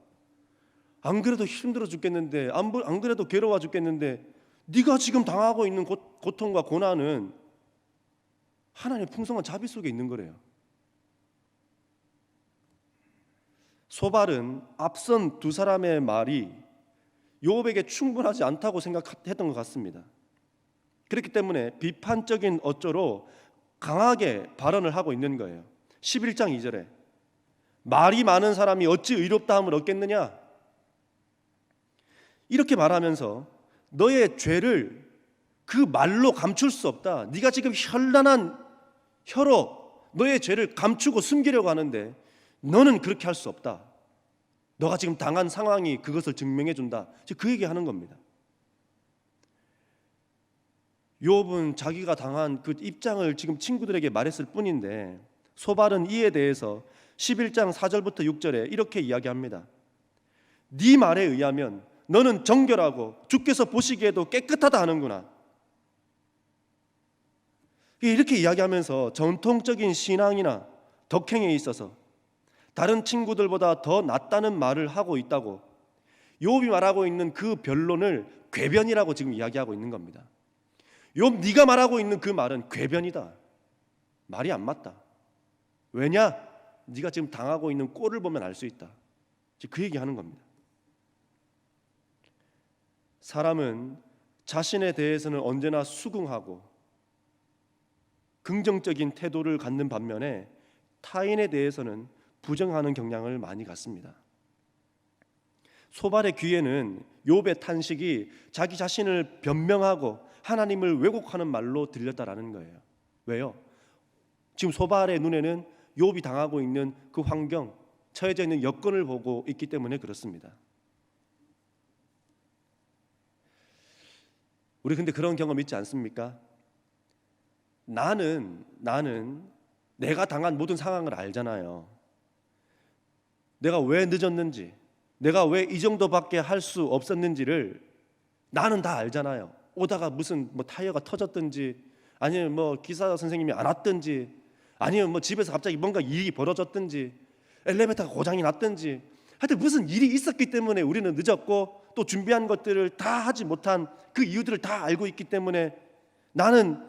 안 그래도 힘들어 죽겠는데, 안 그래도 괴로워 죽겠는데 네가 지금 당하고 있는 고통과 고난은 하나님의 풍성한 자비 속에 있는 거래요. 소발은 앞선 두 사람의 말이 욥에게 충분하지 않다고 생각했던 것 같습니다. 그렇기 때문에 비판적인 어조로 강하게 발언을 하고 있는 거예요. 11장 2절에 말이 많은 사람이 어찌 의롭다함을 얻겠느냐, 이렇게 말하면서 너의 죄를 그 말로 감출 수 없다. 네가 지금 현란한 혀로 너의 죄를 감추고 숨기려고 하는데 너는 그렇게 할 수 없다. 너가 지금 당한 상황이 그것을 증명해 준다. 그 얘기하는 겁니다. 욥은 자기가 당한 그 입장을 지금 친구들에게 말했을 뿐인데 소발은 이에 대해서 11장 4절부터 6절에 이렇게 이야기합니다. 네 말에 의하면 너는 정결하고 주께서 보시기에도 깨끗하다 하는구나. 이렇게 이야기하면서 전통적인 신앙이나 덕행에 있어서 다른 친구들보다 더 낫다는 말을 하고 있다고 욥이 말하고 있는 그 변론을 궤변이라고 지금 이야기하고 있는 겁니다. 욥, 네가 말하고 있는 그 말은 궤변이다. 말이 안 맞다. 왜냐? 네가 지금 당하고 있는 꼴을 보면 알 수 있다. 그 얘기하는 겁니다. 사람은 자신에 대해서는 언제나 수긍하고 긍정적인 태도를 갖는 반면에 타인에 대해서는 부정하는 경향을 많이 갖습니다. 소발의 귀에는 욥의 탄식이 자기 자신을 변명하고 하나님을 왜곡하는 말로 들렸다라는 거예요. 왜요? 지금 소발의 눈에는 욥이 당하고 있는 그 환경, 처해져 있는 여건을 보고 있기 때문에 그렇습니다. 우리 근데 그런 경험 있지 않습니까? 나는 내가 당한 모든 상황을 알잖아요. 내가 왜 늦었는지, 내가 왜 이 정도밖에 할 수 없었는지를 나는 다 알잖아요. 오다가 무슨 타이어가 터졌든지, 아니면 기사 선생님이 안 왔든지, 아니면 집에서 갑자기 뭔가 일이 벌어졌든지, 엘리베이터가 고장이 났든지, 하여튼 무슨 일이 있었기 때문에 우리는 늦었고 또 준비한 것들을 다 하지 못한 그 이유들을 다 알고 있기 때문에 나는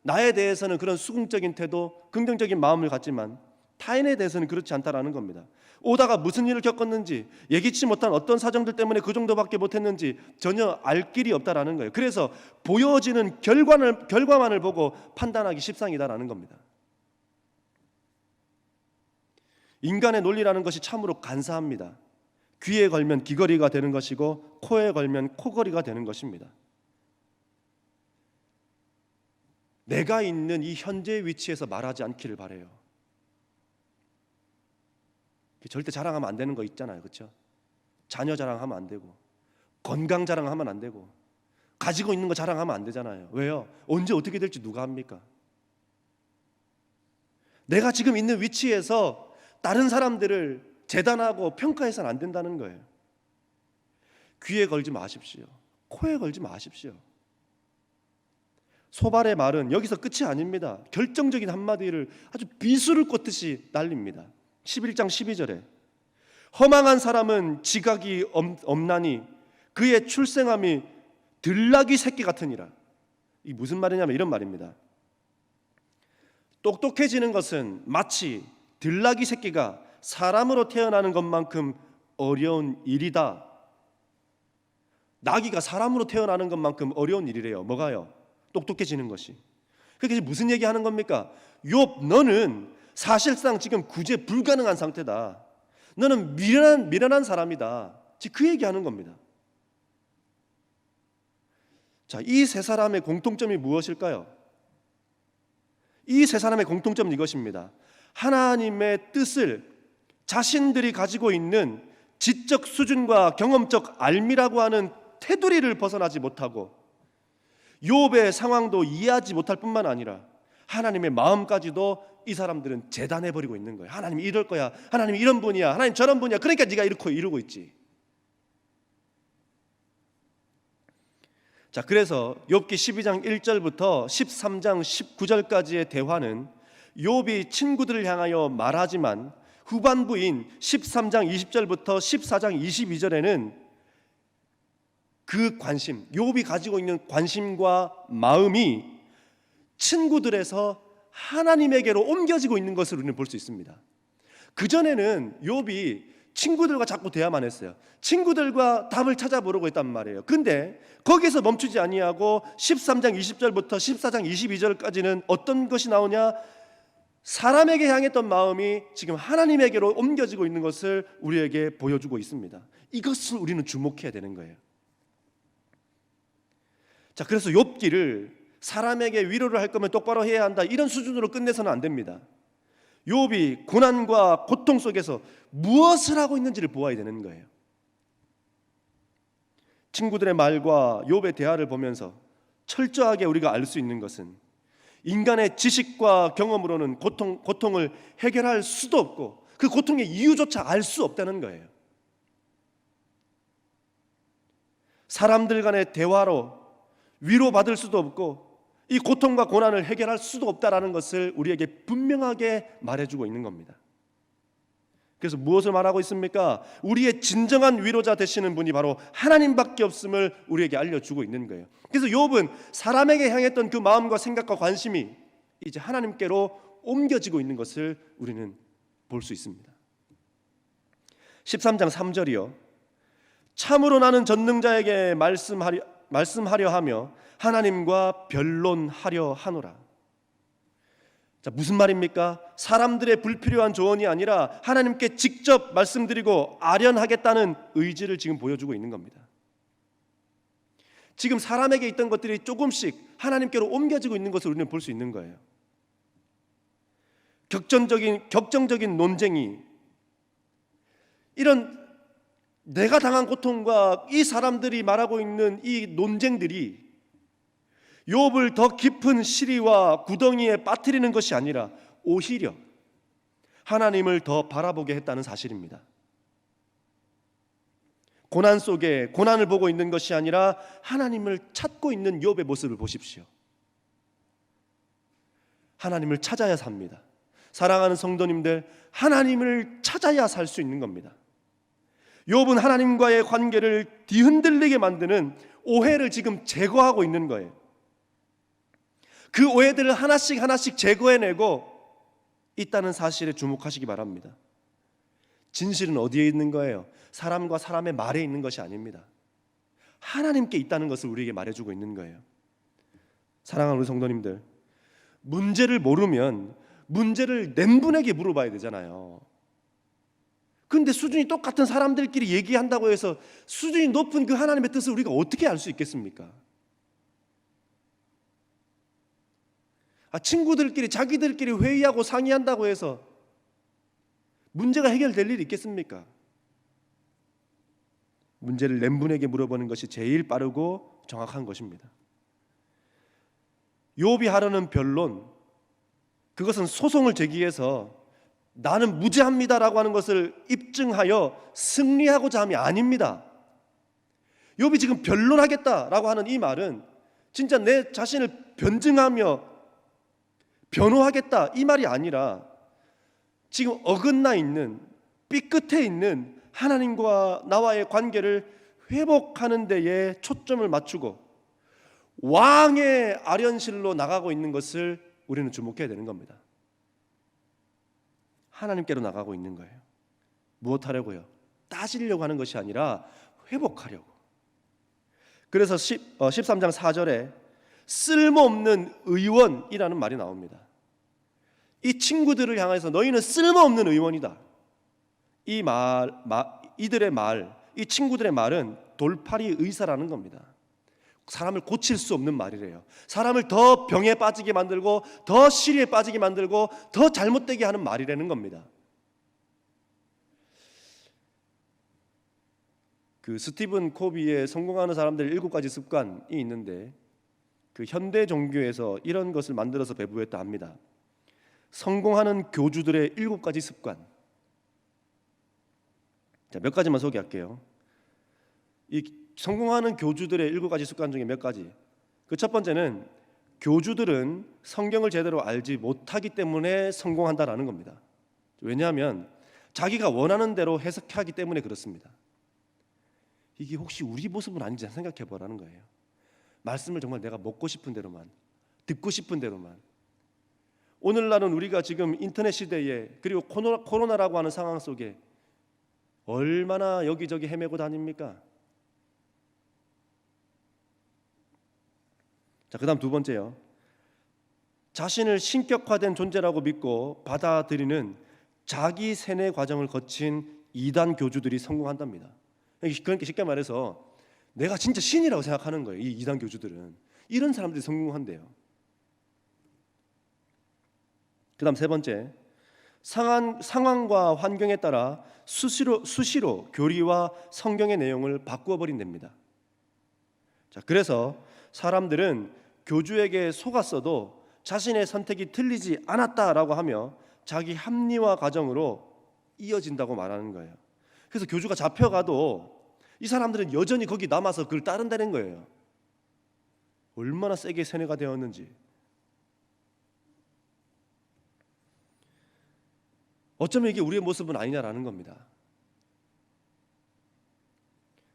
나에 대해서는 그런 수긍적인 태도, 긍정적인 마음을 갖지만 타인에 대해서는 그렇지 않다라는 겁니다. 오다가 무슨 일을 겪었는지, 예기치 못한 어떤 사정들 때문에 그 정도밖에 못했는지 전혀 알 길이 없다라는 거예요. 그래서 보여지는 결과만을 보고 판단하기 십상이다라는 겁니다. 인간의 논리라는 것이 참으로 간사합니다. 귀에 걸면 귀걸이가 되는 것이고 코에 걸면 코걸이가 되는 것입니다. 내가 있는 이 현재 위치에서 말하지 않기를 바라요. 절대 자랑하면 안 되는 거 있잖아요. 그렇죠? 자녀 자랑하면 안 되고, 건강 자랑하면 안 되고, 가지고 있는 거 자랑하면 안 되잖아요. 왜요? 언제 어떻게 될지 누가 합니까? 내가 지금 있는 위치에서 다른 사람들을 재단하고 평가해서는 안 된다는 거예요. 귀에 걸지 마십시오. 코에 걸지 마십시오. 소발의 말은 여기서 끝이 아닙니다. 결정적인 한마디를 아주 비수를 꽂듯이 날립니다. 11장 12절에 허망한 사람은 지각이 없나니 그의 출생함이 들나귀 새끼 같으니라. 이게 무슨 말이냐면 이런 말입니다. 똑똑해지는 것은 마치 들나귀 새끼가 사람으로 태어나는 것만큼 어려운 일이다. 나귀가 사람으로 태어나는 것만큼 어려운 일이래요. 뭐가요? 똑똑해지는 것이. 그게 무슨 얘기하는 겁니까? 욥, 너는 사실상 지금 구제 불가능한 상태다. 너는 미련한 사람이다. 지금 그 얘기하는 겁니다. 자, 이 세 사람의 공통점이 무엇일까요? 이 세 사람의 공통점은 이것입니다. 하나님의 뜻을 자신들이 가지고 있는 지적 수준과 경험적 알미라고 하는 테두리를 벗어나지 못하고 욥의 상황도 이해하지 못할 뿐만 아니라 하나님의 마음까지도 이 사람들은 재단해버리고 있는 거예요. 하나님이 이럴 거야, 하나님이 이런 분이야, 하나님 저런 분이야, 그러니까 네가 이러고 있지. 자, 그래서 욥기 12장 1절부터 13장 19절까지의 대화는 욥이 친구들을 향하여 말하지만 후반부인 13장 20절부터 14장 22절에는 그 관심, 욥이 가지고 있는 관심과 마음이 친구들에서 하나님에게로 옮겨지고 있는 것을 우리는 볼 수 있습니다. 그전에는 욥이 친구들과 자꾸 대화만 했어요. 친구들과 답을 찾아보려고 했단 말이에요. 근데 거기서 멈추지 아니하고 13장 20절부터 14장 22절까지는 어떤 것이 나오냐? 사람에게 향했던 마음이 지금 하나님에게로 옮겨지고 있는 것을 우리에게 보여주고 있습니다. 이것을 우리는 주목해야 되는 거예요. 자, 그래서 욥기를 사람에게 위로를 할 거면 똑바로 해야 한다, 이런 수준으로 끝내서는 안 됩니다. 욥이 고난과 고통 속에서 무엇을 하고 있는지를 보아야 되는 거예요. 친구들의 말과 욥의 대화를 보면서 철저하게 우리가 알 수 있는 것은 인간의 지식과 경험으로는 고통을 해결할 수도 없고 그 고통의 이유조차 알 수 없다는 거예요. 사람들 간의 대화로 위로받을 수도 없고 이 고통과 고난을 해결할 수도 없다라는 것을 우리에게 분명하게 말해주고 있는 겁니다. 그래서 무엇을 말하고 있습니까? 우리의 진정한 위로자 되시는 분이 바로 하나님밖에 없음을 우리에게 알려주고 있는 거예요. 그래서 욥은 사람에게 향했던 그 마음과 생각과 관심이 이제 하나님께로 옮겨지고 있는 것을 우리는 볼 수 있습니다. 13장 3절이요. 참으로 나는 전능자에게 말씀하려 하며 하나님과 변론하려 하노라. 자, 무슨 말입니까? 사람들의 불필요한 조언이 아니라 하나님께 직접 말씀드리고 아련하겠다는 의지를 지금 보여주고 있는 겁니다. 지금 사람에게 있던 것들이 조금씩 하나님께로 옮겨지고 있는 것을 우리는 볼 수 있는 거예요. 격정적인 논쟁이, 이런 내가 당한 고통과 이 사람들이 말하고 있는 이 논쟁들이 욥을 더 깊은 시리와 구덩이에 빠뜨리는 것이 아니라 오히려 하나님을 더 바라보게 했다는 사실입니다. 고난 속에 고난을 보고 있는 것이 아니라 하나님을 찾고 있는 욥의 모습을 보십시오. 하나님을 찾아야 삽니다. 사랑하는 성도님들, 하나님을 찾아야 살 수 있는 겁니다. 욥은 하나님과의 관계를 뒤흔들리게 만드는 오해를 지금 제거하고 있는 거예요. 그 오해들을 하나씩 제거해내고 있다는 사실에 주목하시기 바랍니다. 진실은 어디에 있는 거예요? 사람과 사람의 말에 있는 것이 아닙니다. 하나님께 있다는 것을 우리에게 말해주고 있는 거예요. 사랑하는 우리 성도님들, 문제를 모르면 문제를 낸 분에게 물어봐야 되잖아요. 그런데 수준이 똑같은 사람들끼리 얘기한다고 해서 수준이 높은 그 하나님의 뜻을 우리가 어떻게 알 수 있겠습니까? 친구들끼리 자기들끼리 회의하고 상의한다고 해서 문제가 해결될 일이 있겠습니까? 문제를 낸 분에게 물어보는 것이 제일 빠르고 정확한 것입니다. 욥이 하려는 변론, 그것은 소송을 제기해서 나는 무죄합니다라고 하는 것을 입증하여 승리하고자 함이 아닙니다. 욥이 지금 변론하겠다라고 하는 이 말은 진짜 내 자신을 변증하며 변호하겠다 이 말이 아니라 지금 어긋나 있는, 삐끗해 있는 하나님과 나와의 관계를 회복하는 데에 초점을 맞추고 왕의 아련실로 나가고 있는 것을 우리는 주목해야 되는 겁니다. 하나님께로 나가고 있는 거예요. 무엇 하려고요? 따지려고 하는 것이 아니라 회복하려고. 그래서 13장 4절에 쓸모없는 의원이라는 말이 나옵니다. 이 친구들을 향해서 너희는 쓸모없는 의원이다. 이들의 말, 이 친구들의 말은 돌팔이 의사라는 겁니다. 사람을 고칠 수 없는 말이래요. 사람을 더 병에 빠지게 만들고 더 시리에 빠지게 만들고 더 잘못되게 하는 말이라는 겁니다. 그 스티븐 코비의 성공하는 사람들의 7가지 습관이 있는데 그 현대 종교에서 이런 것을 만들어서 배부했다 합니다. 성공하는 교주들의 7가지 습관. 자, 몇 가지만 소개할게요. 이 성공하는 교주들의 7가지 습관 중에 몇 가지. 그 첫 번째는 교주들은 성경을 제대로 알지 못하기 때문에 성공한다라는 겁니다. 왜냐하면 자기가 원하는 대로 해석하기 때문에 그렇습니다. 이게 혹시 우리 모습은 아닌지 생각해 보라는 거예요. 말씀을 정말 내가 먹고 싶은 대로만, 듣고 싶은 대로만. 오늘날은 우리가 지금 인터넷 시대에 그리고 코로나라고 하는 상황 속에 얼마나 여기저기 헤매고 다닙니까? 자, 그다음 두 번째요. 자신을 신격화된 존재라고 믿고 받아들이는 자기 세뇌 과정을 거친 이단 교주들이 성공한답니다. 그러니까 쉽게 말해서 내가 진짜 신이라고 생각하는 거예요. 이 이단 교주들은. 이런 사람들이 성공한대요. 그다음 세 번째, 상황과 환경에 따라 수시로 교리와 성경의 내용을 바꾸어 버린답니다. 자, 그래서 사람들은 교주에게 속았어도 자신의 선택이 틀리지 않았다라고 하며 자기 합리화 과정으로 이어진다고 말하는 거예요. 그래서 교주가 잡혀가도 이 사람들은 여전히 거기 남아서 그걸 따른다는 거예요. 얼마나 세게 세뇌가 되었는지. 어쩌면 이게 우리의 모습은 아니냐라는 겁니다.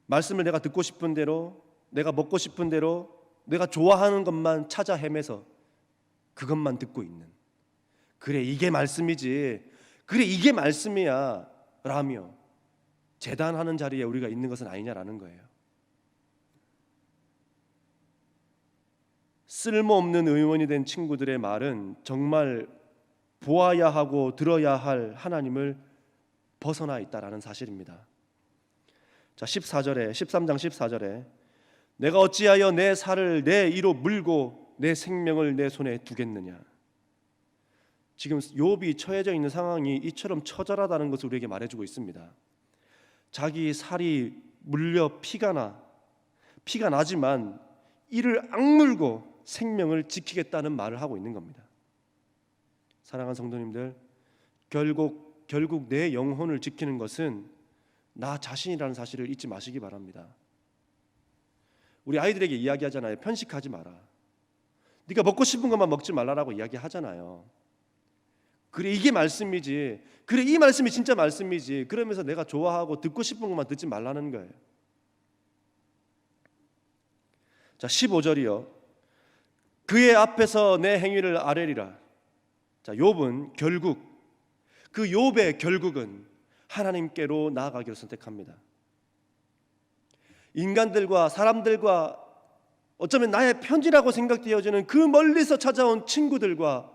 말씀을 내가 듣고 싶은 대로, 내가 먹고 싶은 대로, 내가 좋아하는 것만 찾아 헤매서 그것만 듣고 있는, 그래 이게 말씀이지, 그래 이게 말씀이야 라며 재단하는 자리에 우리가 있는 것은 아니냐라는 거예요. 쓸모없는 의원이 된 친구들의 말은 정말 보아야 하고 들어야 할 하나님을 벗어나 있다라는 사실입니다. 자, 13장 14절에 내가 어찌하여 내 살을 내 이로 물고 내 생명을 내 손에 두겠느냐. 지금 욥이 처해져 있는 상황이 이처럼 처절하다는 것을 우리에게 말해주고 있습니다. 자기 살이 물려 피가 나지만 이를 악물고 생명을 지키겠다는 말을 하고 있는 겁니다. 사랑하는 성도님들, 결국 내 영혼을 지키는 것은 나 자신이라는 사실을 잊지 마시기 바랍니다. 우리 아이들에게 이야기하잖아요. 편식하지 마라. 네가 먹고 싶은 것만 먹지 말라라고 이야기하잖아요. 그래 이게 말씀이지, 그래 이 말씀이 진짜 말씀이지, 그러면서 내가 좋아하고 듣고 싶은 것만 듣지 말라는 거예요. 자, 15절이요. 그의 앞에서 내 행위를 아뢰리라. 자, 욥은 결국 그 욥의 결국은 하나님께로 나아가기를 선택합니다. 인간들과 사람들과 어쩌면 나의 편지라고 생각되어지는 그 멀리서 찾아온 친구들과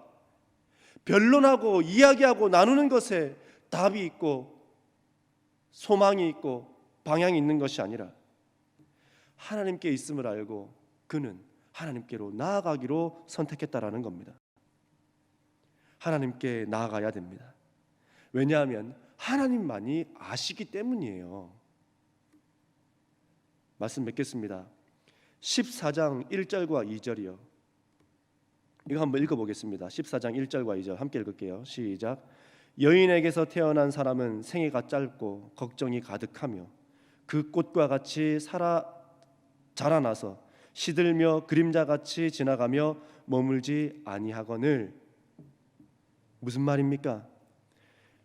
변론하고 이야기하고 나누는 것에 답이 있고 소망이 있고 방향이 있는 것이 아니라 하나님께 있음을 알고 그는 하나님께로 나아가기로 선택했다라는 겁니다. 하나님께 나아가야 됩니다. 왜냐하면 하나님만이 아시기 때문이에요. 말씀 맺겠습니다. 14장 1절과 2절이요. 이거 한번 읽어보겠습니다. 14장 1절과 2절 함께 읽을게요. 시작. 여인에게서 태어난 사람은 생애가 짧고 걱정이 가득하며 그 꽃과 같이 자라나서 시들며 그림자같이 지나가며 머물지 아니하거늘. 무슨 말입니까?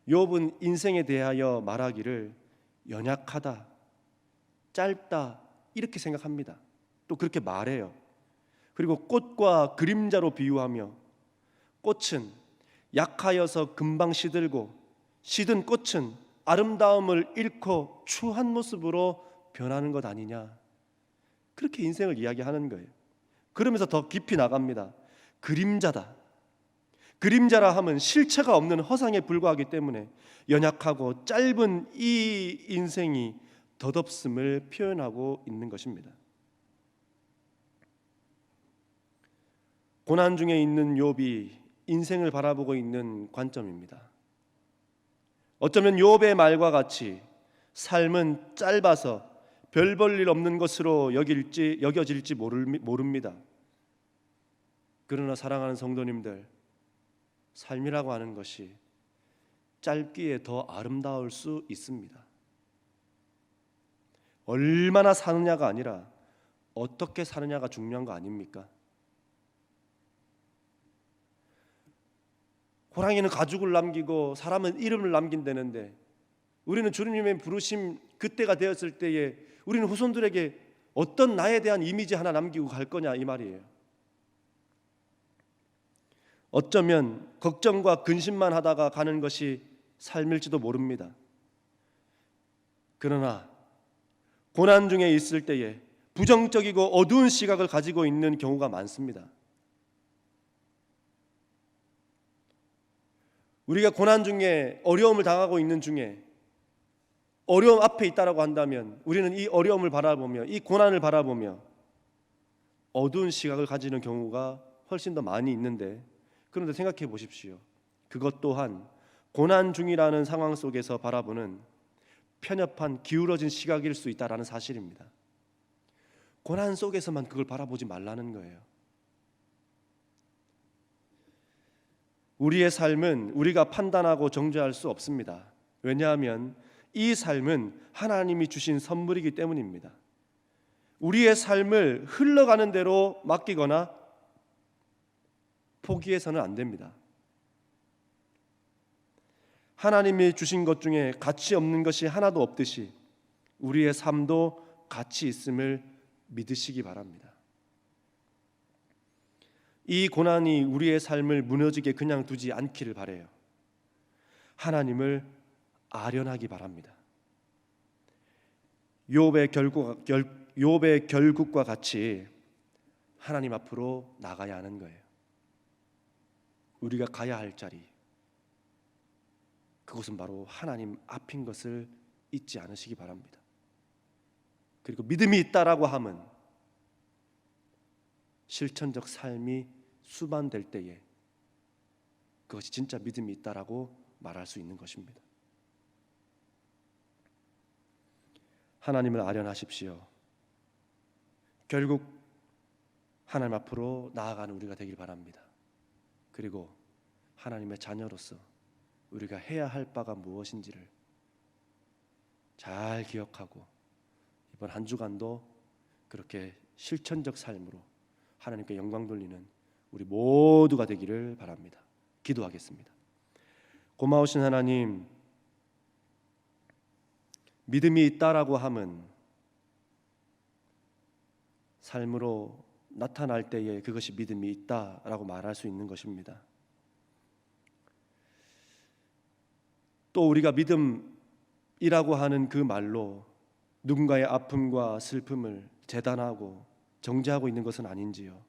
욥은 인생에 대하여 말하기를 연약하다, 짧다 이렇게 생각합니다. 또 그렇게 말해요. 그리고 꽃과 그림자로 비유하며 꽃은 약하여서 금방 시들고 시든 꽃은 아름다움을 잃고 추한 모습으로 변하는 것 아니냐. 그렇게 인생을 이야기하는 거예요. 그러면서 더 깊이 나갑니다. 그림자다. 그림자라 함은 실체가 없는 허상에 불과하기 때문에 연약하고 짧은 이 인생이 덧없음을 표현하고 있는 것입니다. 고난 중에 있는 욥이 인생을 바라보고 있는 관점입니다. 어쩌면 욥의 말과 같이 삶은 짧아서 별 볼 일 없는 것으로 여겨질지 모릅니다. 그러나 사랑하는 성도님들, 삶이라고 하는 것이 짧기에 더 아름다울 수 있습니다. 얼마나 사느냐가 아니라 어떻게 사느냐가 중요한 거 아닙니까? 호랑이는 가죽을 남기고 사람은 이름을 남긴다는데 우리는 주님의 부르심 그때가 되었을 때에 우리는 후손들에게 어떤 나에 대한 이미지 하나 남기고 갈 거냐 이 말이에요. 어쩌면 걱정과 근심만 하다가 가는 것이 삶일지도 모릅니다. 그러나 고난 중에 있을 때에 부정적이고 어두운 시각을 가지고 있는 경우가 많습니다. 우리가 고난 중에 어려움을 당하고 있는 중에 어려움 앞에 있다라고 한다면 우리는 이 어려움을 바라보며 이 고난을 바라보며 어두운 시각을 가지는 경우가 훨씬 더 많이 있는데, 그런데 생각해 보십시오. 그것 또한 고난 중이라는 상황 속에서 바라보는 편협한 기울어진 시각일 수 있다라는 사실입니다. 고난 속에서만 그걸 바라보지 말라는 거예요. 우리의 삶은 우리가 판단하고 정죄할 수 없습니다. 왜냐하면 이 삶은 하나님이 주신 선물이기 때문입니다. 우리의 삶을 흘러가는 대로 맡기거나 포기해서는 안 됩니다. 하나님이 주신 것 중에 가치 없는 것이 하나도 없듯이 우리의 삶도 가치 있음을 믿으시기 바랍니다. 이 고난이 우리의 삶을 무너지게 그냥 두지 않기를 바라요. 하나님을 아련하기 바랍니다. 욥의 결국과 같이 하나님 앞으로 나가야 하는 거예요. 우리가 가야 할 자리, 그것은 바로 하나님 앞인 것을 잊지 않으시기 바랍니다. 그리고 믿음이 있다라고 하면 실천적 삶이 수반될 때에 그것이 진짜 믿음이 있다라고 말할 수 있는 것입니다. 하나님을 아련하십시오. 결국 하나님 앞으로 나아가는 우리가 되길 바랍니다. 그리고 하나님의 자녀로서 우리가 해야 할 바가 무엇인지를 잘 기억하고 이번 한 주간도 그렇게 실천적 삶으로 하나님께 영광 돌리는 우리 모두가 되기를 바랍니다. 기도하겠습니다. 고마우신 하나님, 믿음이 있다라고 함은 삶으로 나타날 때에 그것이 믿음이 있다라고 말할 수 있는 것입니다. 또 우리가 믿음이라고 하는 그 말로 누군가의 아픔과 슬픔을 재단하고 정죄하고 있는 것은 아닌지요.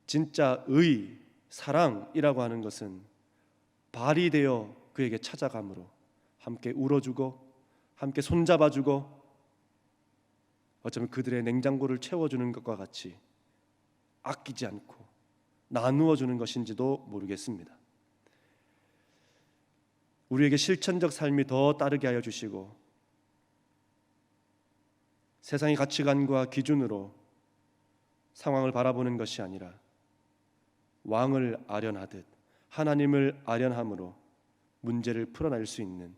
진짜 의, 사랑이라고 하는 것은 발휘되어 그에게 찾아감으로 함께 울어주고 함께 손잡아주고 어쩌면 그들의 냉장고를 채워주는 것과 같이 아끼지 않고 나누어 주는 것인지도 모르겠습니다. 우리에게 실천적 삶이 더 따르게 하여 주시고 세상의 가치관과 기준으로 상황을 바라보는 것이 아니라 왕을 아련하듯 하나님을 아련함으로 문제를 풀어낼 수 있는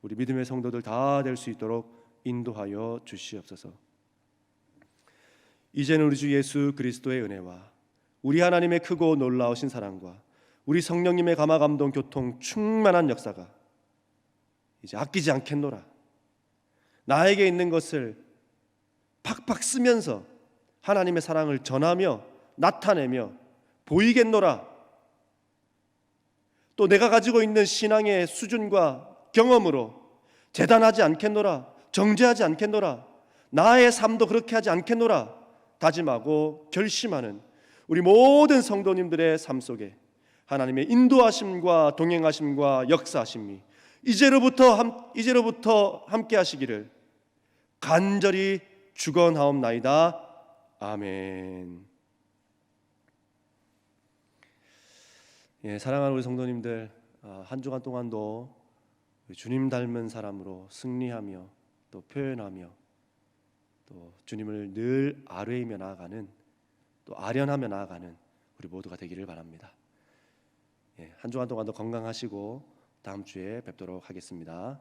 우리 믿음의 성도들 다 될 수 있도록 인도하여 주시옵소서. 이제는 우리 주 예수 그리스도의 은혜와 우리 하나님의 크고 놀라우신 사랑과 우리 성령님의 감화 감동 교통 충만한 역사가 이제 아끼지 않겠노라. 나에게 있는 것을 팍팍 쓰면서 하나님의 사랑을 전하며 나타내며 보이겠노라. 또 내가 가지고 있는 신앙의 수준과 경험으로 재단하지 않겠노라. 정죄하지 않겠노라. 나의 삶도 그렇게 하지 않겠노라. 다짐하고 결심하는 우리 모든 성도님들의 삶 속에 하나님의 인도하심과 동행하심과 역사하심이 이제로부터 함께 하시기를 간절히 축원하옵나이다. 아멘. 사랑하는 우리 성도님들, 한 주간 동안도 주님 닮은 사람으로 승리하며 또 표현하며 또 주님을 늘 아뢰이며 나아가는, 또 아련하며 나아가는 우리 모두가 되기를 바랍니다. 한 주간 동안도 건강하시고 다음 주에 뵙도록 하겠습니다.